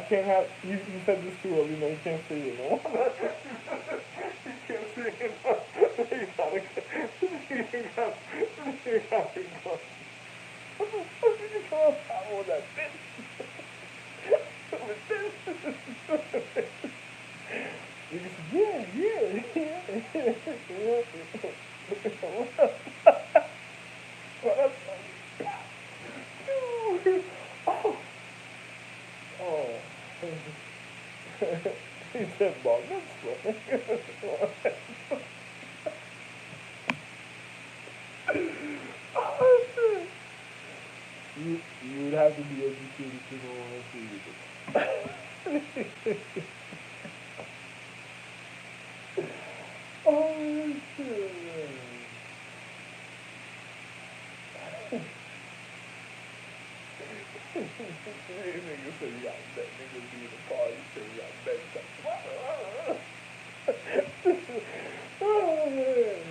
can't have, you said this too early, no, you can't say it, no? You can't say it, no. You gotta go. You gotta go. What the fuck did you come up with that bitch? With this? You just, yeah. What up, oh, oh. He said, "Bob, that's funny." Oh, shit. You would have to be educated to know what I'm saying. Oh, shit, man. Nigga said you got bet. Niggas be in the party. Said you got bet. Oh, man.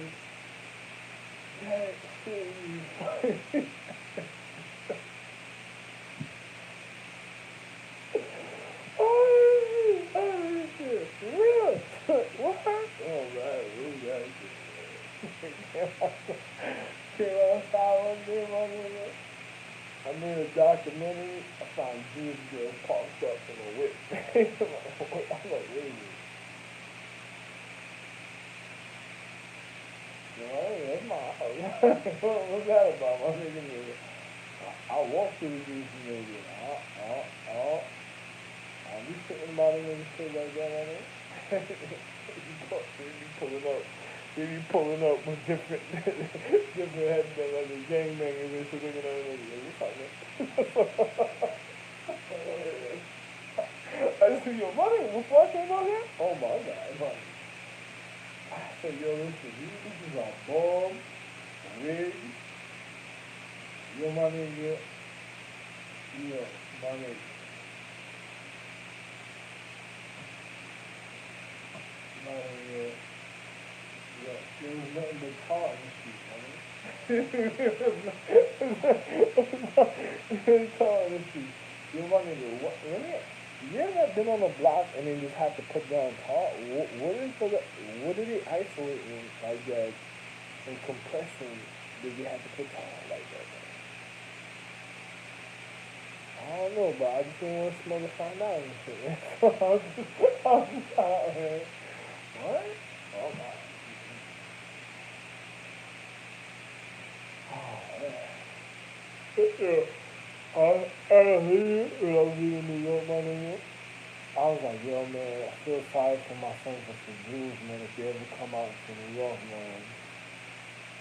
That shit. Oh, shit. For real? What? Oh, man. We got shit. Came outside one day, my nigga. I made a documentary. I found Jewish girls parked up in a whip. I'm like, wait a minute. No, that's my house. What's that about, my nigga? I walk through the Jewish community. I'll be sitting about it and shit like that, my nigga. They be pulling up with different headbands like the gangbangers and shit looking at me like, what's up, man? I just said, yo, money, before I came out here? Oh my god, money. I said, yo, listen, this is a bomb, wig, yo, my nigga, yo, my nigga, my nigga, yo, there was nothing but tar in the street, man. There was tar in the street. Yo, my nigga, what, you ever been on a block and then just have to put down tar? What did it isolate like that and compressing did you have to put tar like that? I don't know, but I just didn't want to smell the find out and shit, man. So I was just out, man. What? Oh my. Oh man. Yeah. I when I was in New York, my nigga, I was like, yo, man, I feel sorry for my son for some Jews, man. If they ever come out to New York, man,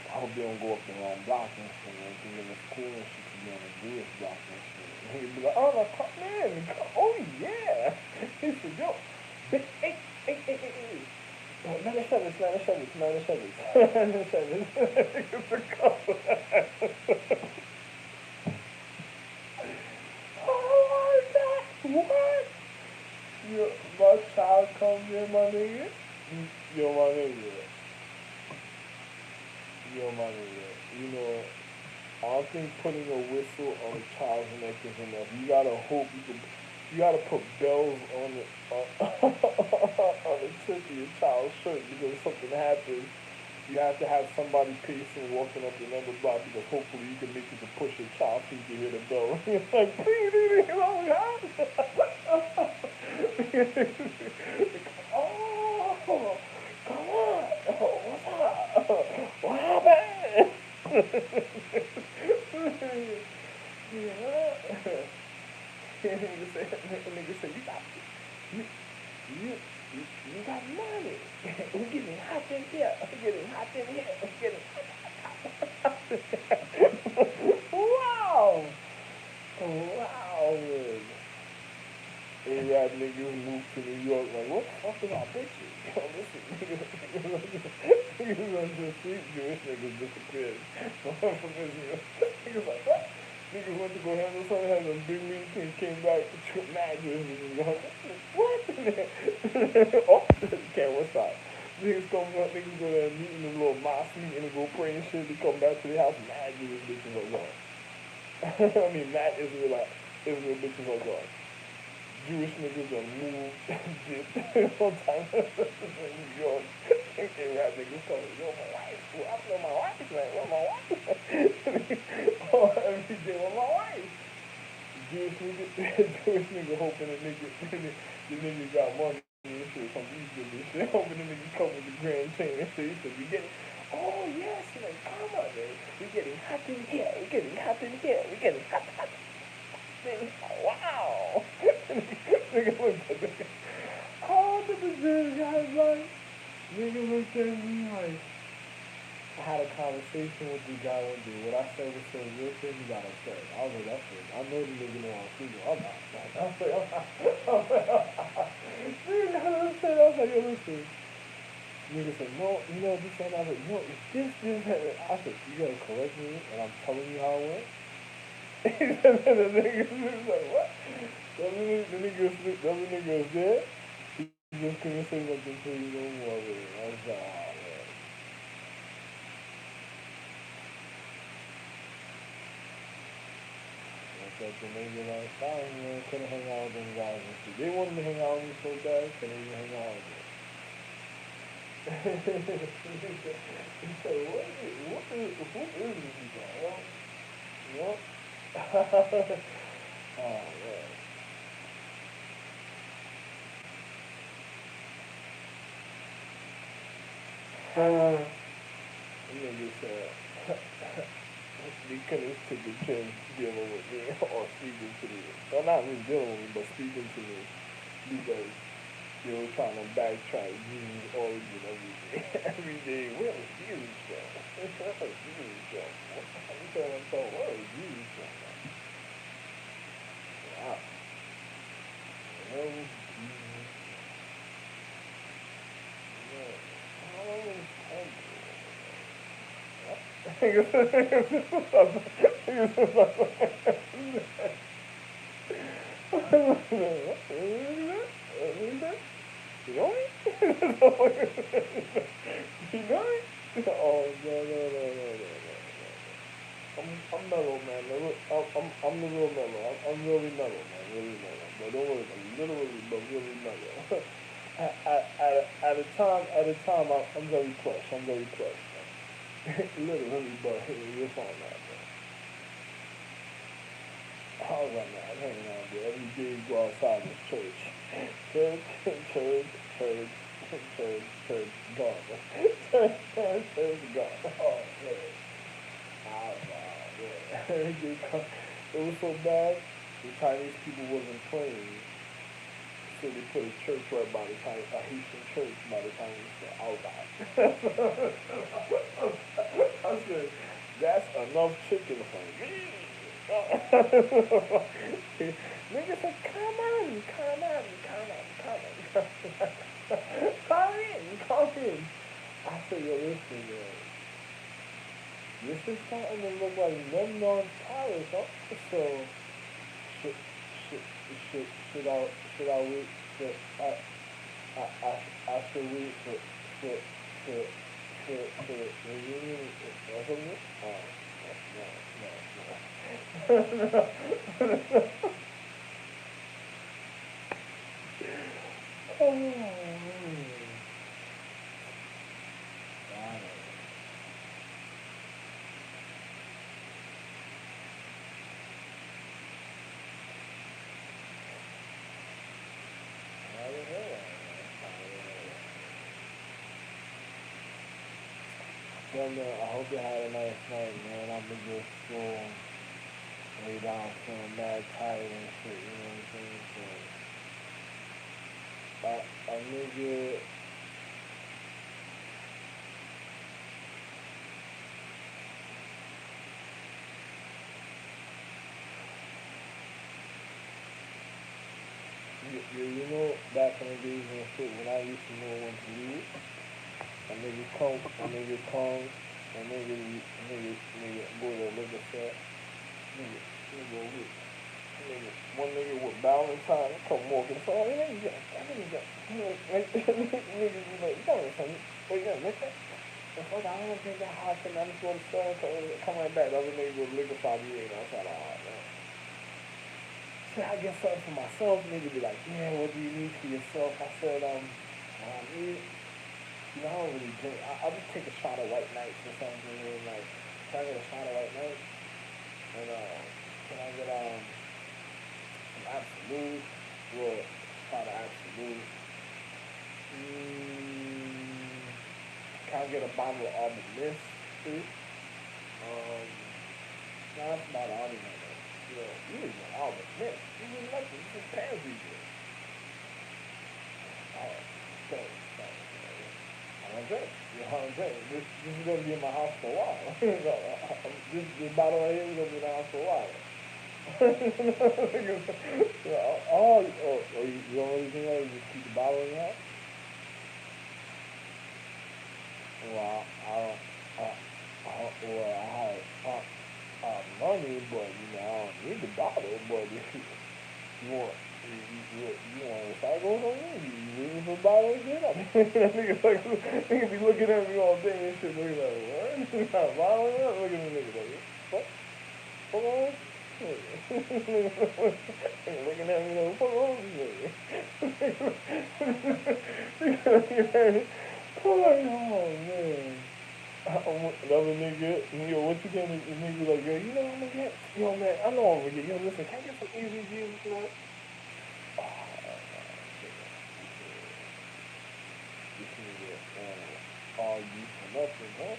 I hope they don't go up the wrong block and shit, man. Thinking it's cool and shit to be on the Jewish block and shit. And he'd be like, oh, no, come in. Oh, yeah. He said, yo, hey, hey, hey, hey, hey, hey. Oh, man, let's have this, man, let's have this, man, let's have this. Let's have this. It's a couple. Oh, my God. What? Yo, my child comes in, my nigga. Yo, my nigga. Yo, my nigga. You know, I don't think putting a whistle on a child's neck is enough. You gotta hope you can. You gotta put bells on the on the tip of your child's shirt because if something happens. You have to have somebody pacing, walking up the number block because hopefully you can make it to push your child so you can hear the bell. You're like, oh my God. Oh, come on. Oh, what's up? What happened? Yeah. Nigga say, you, you, you got money. We're getting hot in here. We're getting hot in here. We're getting hot. Wow. Wow, man. A-Rap niggas moved to New York like, what the fuck is our bitches? Yo, listen, niggas on the street, Jewish niggas disappeared from Israel. Niggas like, what? Niggas went to go handle something, had a big meeting, came back, mad Jewish niggas going, what? Oh, camera stop. Niggas come up, niggas go there and meet in a little mosque meeting and go pray and shit. They come back to the house, mad Jewish bitches are gone. I mean, mad Israel bitches are gone. Jewish niggas done moved, dipped, all time in New York. A-Rap niggas coming, yo, my wife, well, I know my wife, man, where my wife? Oh, every day with my wife. Jewish nigga hoping the nigga got money and shit from Egypt and shit, hoping the nigga come with the grand chain and shit. He said, we getting, oh yes, man, come on, man, we getting hot in here, we getting hot in here, we getting hot, hot. Wow. Nigga looked at me. Oh, this is this guy's like. Nigga looked at me like. I had a conversation with the guy one day. What I said was so real shit, he got upset. I was like, that's it. I know the nigga know I'm single. I'm not. I was like, nigga got upset. I was like, yo, listen. Nigga said, no, you know, this and I was like, no, it's this. I said, you gotta correct me, and I'm telling you how it went. The nigga was like, what? The other nigga was there. He just couldn't say nothing to you no more. Man. I was like, oh, man. That's like the nigga like, sorry, man, couldn't hang out with them guys and shit. They wanted to hang out with me so bad, couldn't even hang out with me. He said, who is this guy? What? Oh, man. Nigga said, they couldn't stick the chin dealing with me or speaking to me. Well, not me dealing with me, but speaking to me because they were trying to backtrack Jesus' origin every day. Every day, where was Jesus from? Where was Jesus from? I'm telling myself, where was Jesus from? Wow. Where was Jesus from? How was you know me? You know me? Oh, no. I'm mellow, man. I'm the real mellow. I'm really mellow, man. Really mellow. But don't worry, I'm literally, but really mellow. At a time, I'm very plush. I'm very plush, man. Literally, but you'll find out, man. All right, man. I'm hanging out there. Every day we go outside this church. Church, church, gone. Church, gone. Oh, man. All right. Yeah. It was so bad, the Chinese people wasn't playing. So they put a church right by the time, a Haitian church by the time we said, I was like, I said, that's enough chicken for me. Nigga said, come on, come on, come on, come on, come in, come in. I said, yo, listen, man, this is starting to look like Memnon's palace, huh? So, should, should, should I wait, should I should wait for the reunion or something? No, no, no. Oh, man. I don't know. Well, man, I hope you had a nice night, man. I'm gonna just go lay down feeling mad tired and shit, you know what I'm saying? So, I nigga, you know, back in the days and shit, when I used to know when to leave, a nigga come, a nigga go to the liquor store, nigga, with, one nigga with Valentine come walking, so I nigga, nigga be like, you got something, what you got, liquor? And fuck, I don't think that hot shit, I just want to sell, come right back, the other nigga go to the liquor shop, you ain't outside, man. So I get something for myself, nigga be like, yeah, what do you need for yourself? I said, you know, I don't really drink. I'll just take a shot of white nights or something. And like, can I get a shot of white nights? And can I get some absolute? Well, shot of absolute. Can I get a bottle of Arbor Mist too? Um, no, that's about all I know. You know, you need an Arbor Mist. You need nothing. This is pansy shit. Alright, thanks. I'm drink. You know what I'm saying? This is gonna be in my house for a while. This bottle right here is gonna be in the house for a while. You don't really think that? You just keep the bottle in your house? Well, I have money, but you know, I don't need the bottle. But if you want, you want to recycle something? You waiting for bottles again? I mean, nigga be looking at me all day and shit. Looking like, what? You got a bottle? Look at the nigga like, what? Hold on. Looking at me like, what wrong with you? Oh man. The other nigga, what you getting? The nigga like, yo, you know I'm gonna get, yo man, I know I'm gonna get, yo listen, can I get some easy juice, you know? Oh, this nigga, all you for nothing, huh?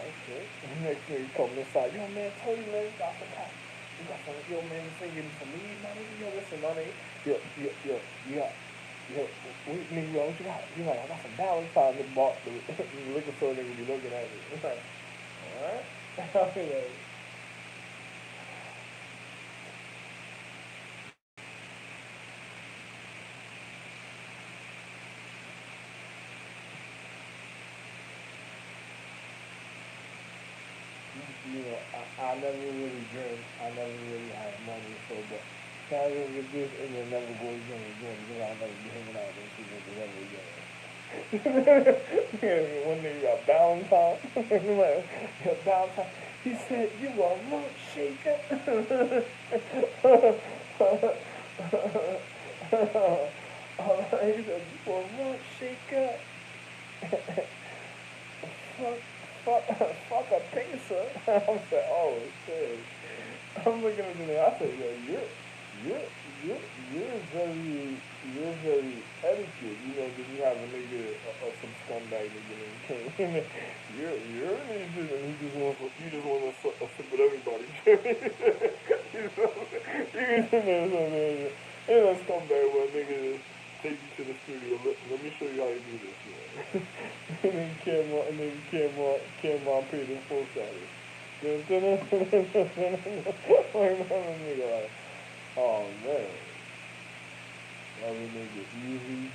Okay. Next nigga come inside, yo man, tell you man, you got some, yo man, this ain't getting some weed, man, yo listen, man, you got, yo, nigga, yo, what you got? You like, I got some Valentine that bought the liquor store nigga be looking at me. It's like, alright? I mean, like, you know, I never really drink. I never really had money, so, but can I just get this and then never go again, because I'll never be hanging out with those two niggas ever again. Yeah, one nigga got Valentine. Like, got Valentine. He said, you a rump shaker? He said, you a rump shaker? fuck, fuck a pacer. I said, oh shit. I'm looking at the nigga. I said, yo, You're, you're, you're very, you're very etiquette. You know, then you have a nigga, some scumbag nigga named King. You're an Asian and you just want to submit everybody. You know, you know, scumbag one nigga take you to the studio. Let me show you how you do this. You know? And then Cameron paid him full salary. Nigga like, oh man, other nigga easy,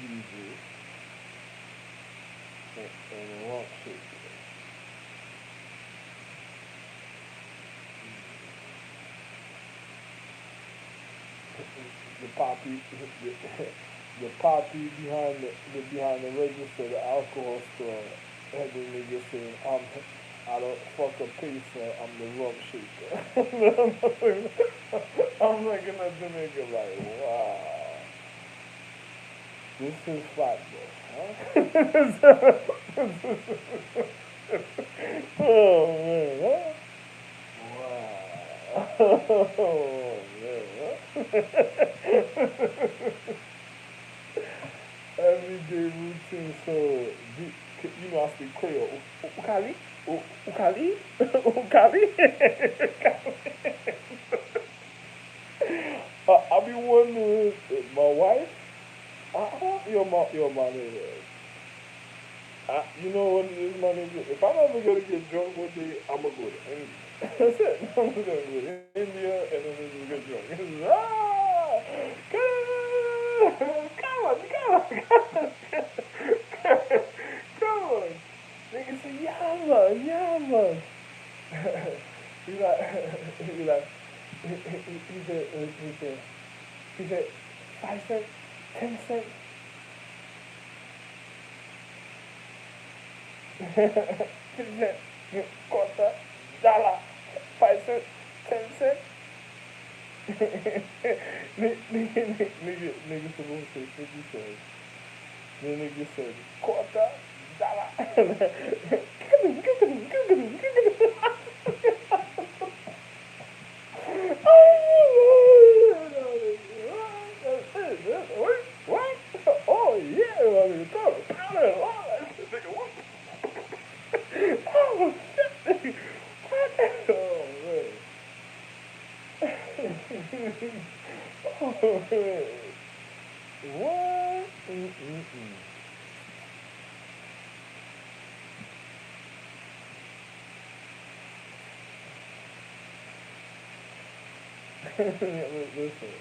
and a lump shit. The poppy, the poppy behind the register, the alcohol store, and the nigga saying, I don't fuck a pizza, I'm the rump shaker. I'm looking at the nigga like, wow, this is flatbush, huh? Oh man, huh? Wow. Oh man, huh? Everyday routine. So, you know, I speak Creole. Ukali? Ukali? Ukali? I be wondering, my wife, your money is. You know what it is, my nigga? If I'm ever gonna get drunk one day, I'm gonna go to India. That's it. I'm gonna go to India and then we're gonna get drunk. Ah! Come on, come on, come on. Come on. Nigga say, yeah, man, yeah, man. He like, he like, he said, 5 cents, 10 cents. He said, quarter, dollar, 5 cents, 10 cents. Nigga supposed to say 50 cents. Then nigga said, quarter, dollar. What? Oh yeah, nigga, throw it, powder, all that shit, nigga. What? Oh shit, what? Oh man. Oh man. What? Mm-mm-mm. Listen, listen.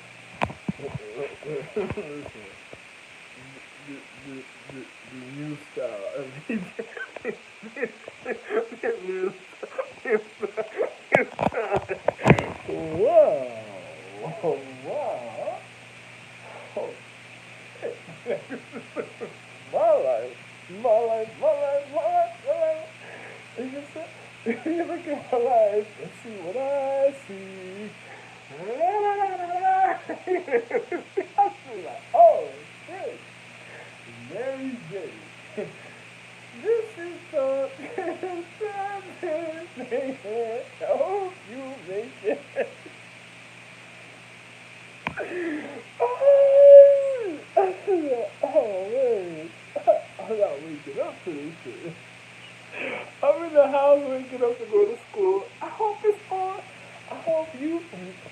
The, the, the new style every day. The new style. Wow. Wow. Oh, shit. My life. My life. My life. My life. My life. You just you look at my life and see what I see. I feel like, oh shit, Mary J. This is the I hope you make it. Oh, oh man, I'm not waking up to this shit. I'm in the house waking up to go to school. I hope it's on. I hope you.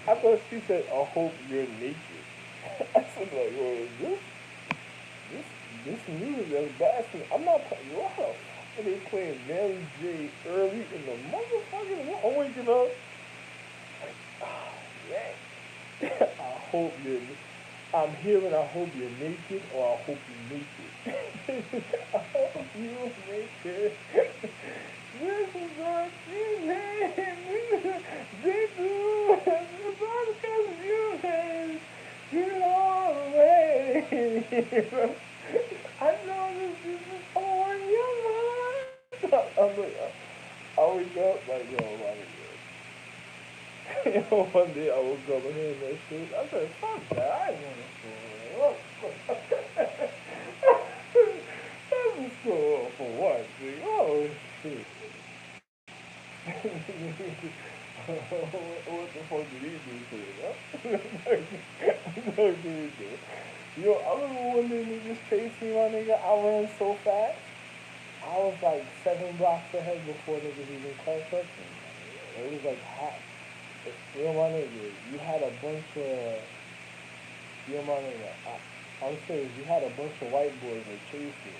I thought she said, I hope you're naked. I said, like, well, this, this music is blasting. I'm not playing. What the fuck are they playing Mary J early in the motherfucking. I'm waking up. Like, oh, man. I hope you're. I'm hearing I hope you're naked or I hope you make it. I hope you make it. This is what you name. They do. It's all because of you, man. You all the way. I know this is on your mind. I'm like, I wake up like, yo, my you know, one day I woke up and hearing that shit. I said, fuck that. I ain't going to school. I'm in school for what, dude? Oh, shit. What the fuck did he do to it, huh? What did he do? Yo, I remember when they niggas chased me, my nigga. I ran so fast. I was like 7 blocks ahead before niggas even caught up to me. It was like hot. Yo, my nigga, you had a bunch of. Yo, my nigga, I'm serious. You had a bunch of white boys that chased you.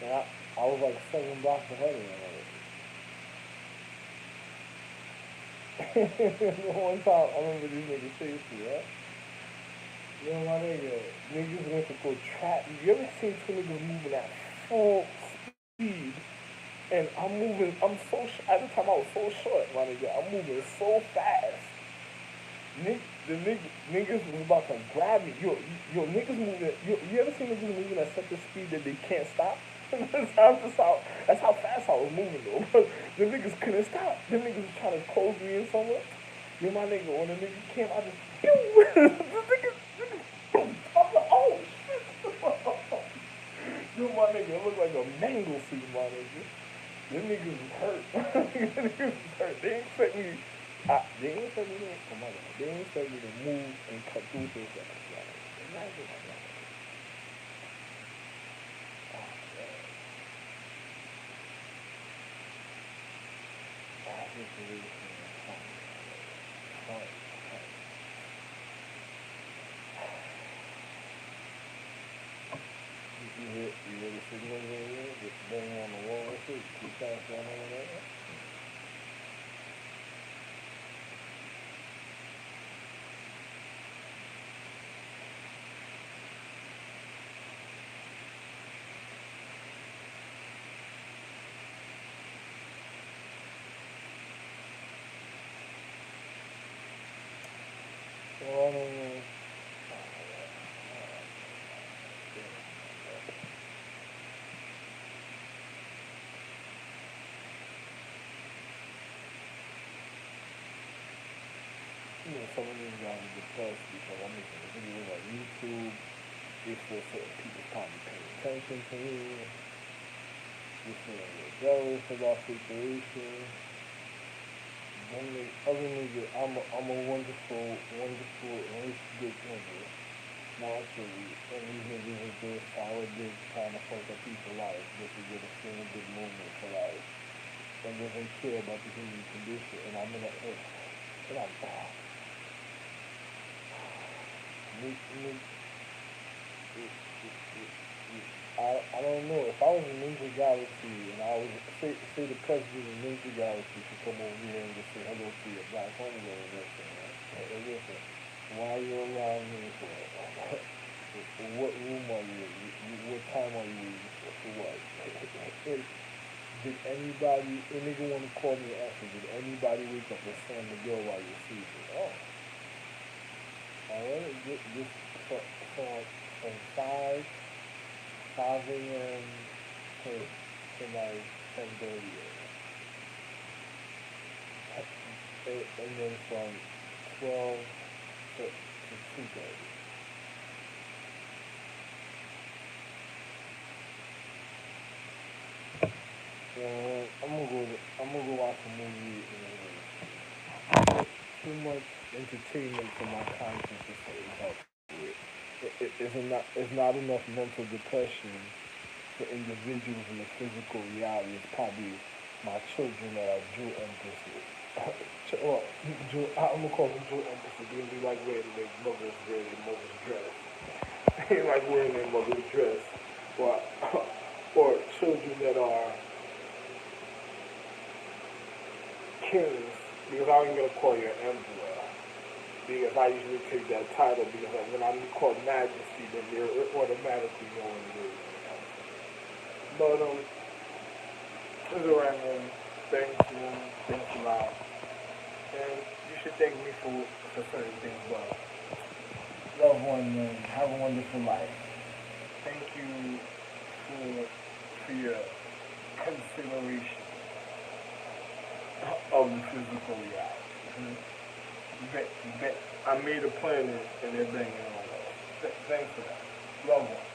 And I was like 7 blocks ahead of them. One time, I remember these niggas chased me, right? Yo, my nigga, niggas went to go trap. You ever seen two niggas moving at full speed? And I'm moving, at the time I was so short, my nigga. I'm moving so fast. Niggas was about to grab me. Niggas moving. You ever seen niggas moving at such a speed that they can't stop? That's how fast I was moving though. But the niggas couldn't stop. The niggas was trying to close me in somewhere. You my nigga, when the nigga came, I just pew! The niggas, boom! I'm like, oh shit! You my nigga, it looked like a mango seed, my nigga. Them niggas was hurt. Them niggas was hurt. They ain't expect me. They ain't expect me to. Oh my god. They ain't expect me to move and cut through this ass. Imagine that. Oh man. That's just really fun. Fun. You hear the signals over there? Just banging on the wall and shit. Keep fast down over there. Well, I don't know. You know, some of these guys are depressed because I'm making videos on YouTube. They feel certain people's probably paying attention to me. They feel a little jealous about situations. Then the other nigga, I'm a wonderful, wonderful, and it's good nigga. Naturally, and these niggas are just solid dick trying to fuck up people's lives just to get a single good moment for life. And doesn't care about the human condition. And I'm in a, and I'm, I don't know. If I was in Ninja Galaxy and I was say the president of Ninja Galaxy could come over here and just say hello to your black homegirl and everything, right? Hey, listen, why are you around me for? What room are you in? What time are you in? For what? Did anybody, a nigga want to call me and ask me, did anybody wake up and slam the door while you're sleeping? Oh. Alright, just from 5 a.m. to like 10:30 and then from 12 to 2:30. So I'm gonna go watch a movie and too much entertainment for my conscience to say help with. It's not enough mental depression for individuals in the physical reality. It's probably my children that are Jew emphasis. Well, I'm gonna call them Jew emphasis because they like wearing their mother's dress. They like wearing their mother's dress. Or, or children that are kings, because I ain't gonna call you an emperor. Because I usually take that title because when I'm called Majesty, then you're automatically knowing it is. But it's a random. Thanks, man. Thanks a lot. And you should thank me for certain things, but love one, man. Have a wonderful life. Thank you for your consideration of the physical reality. I made a planet and they're banging on us. Thanks for that. Love one.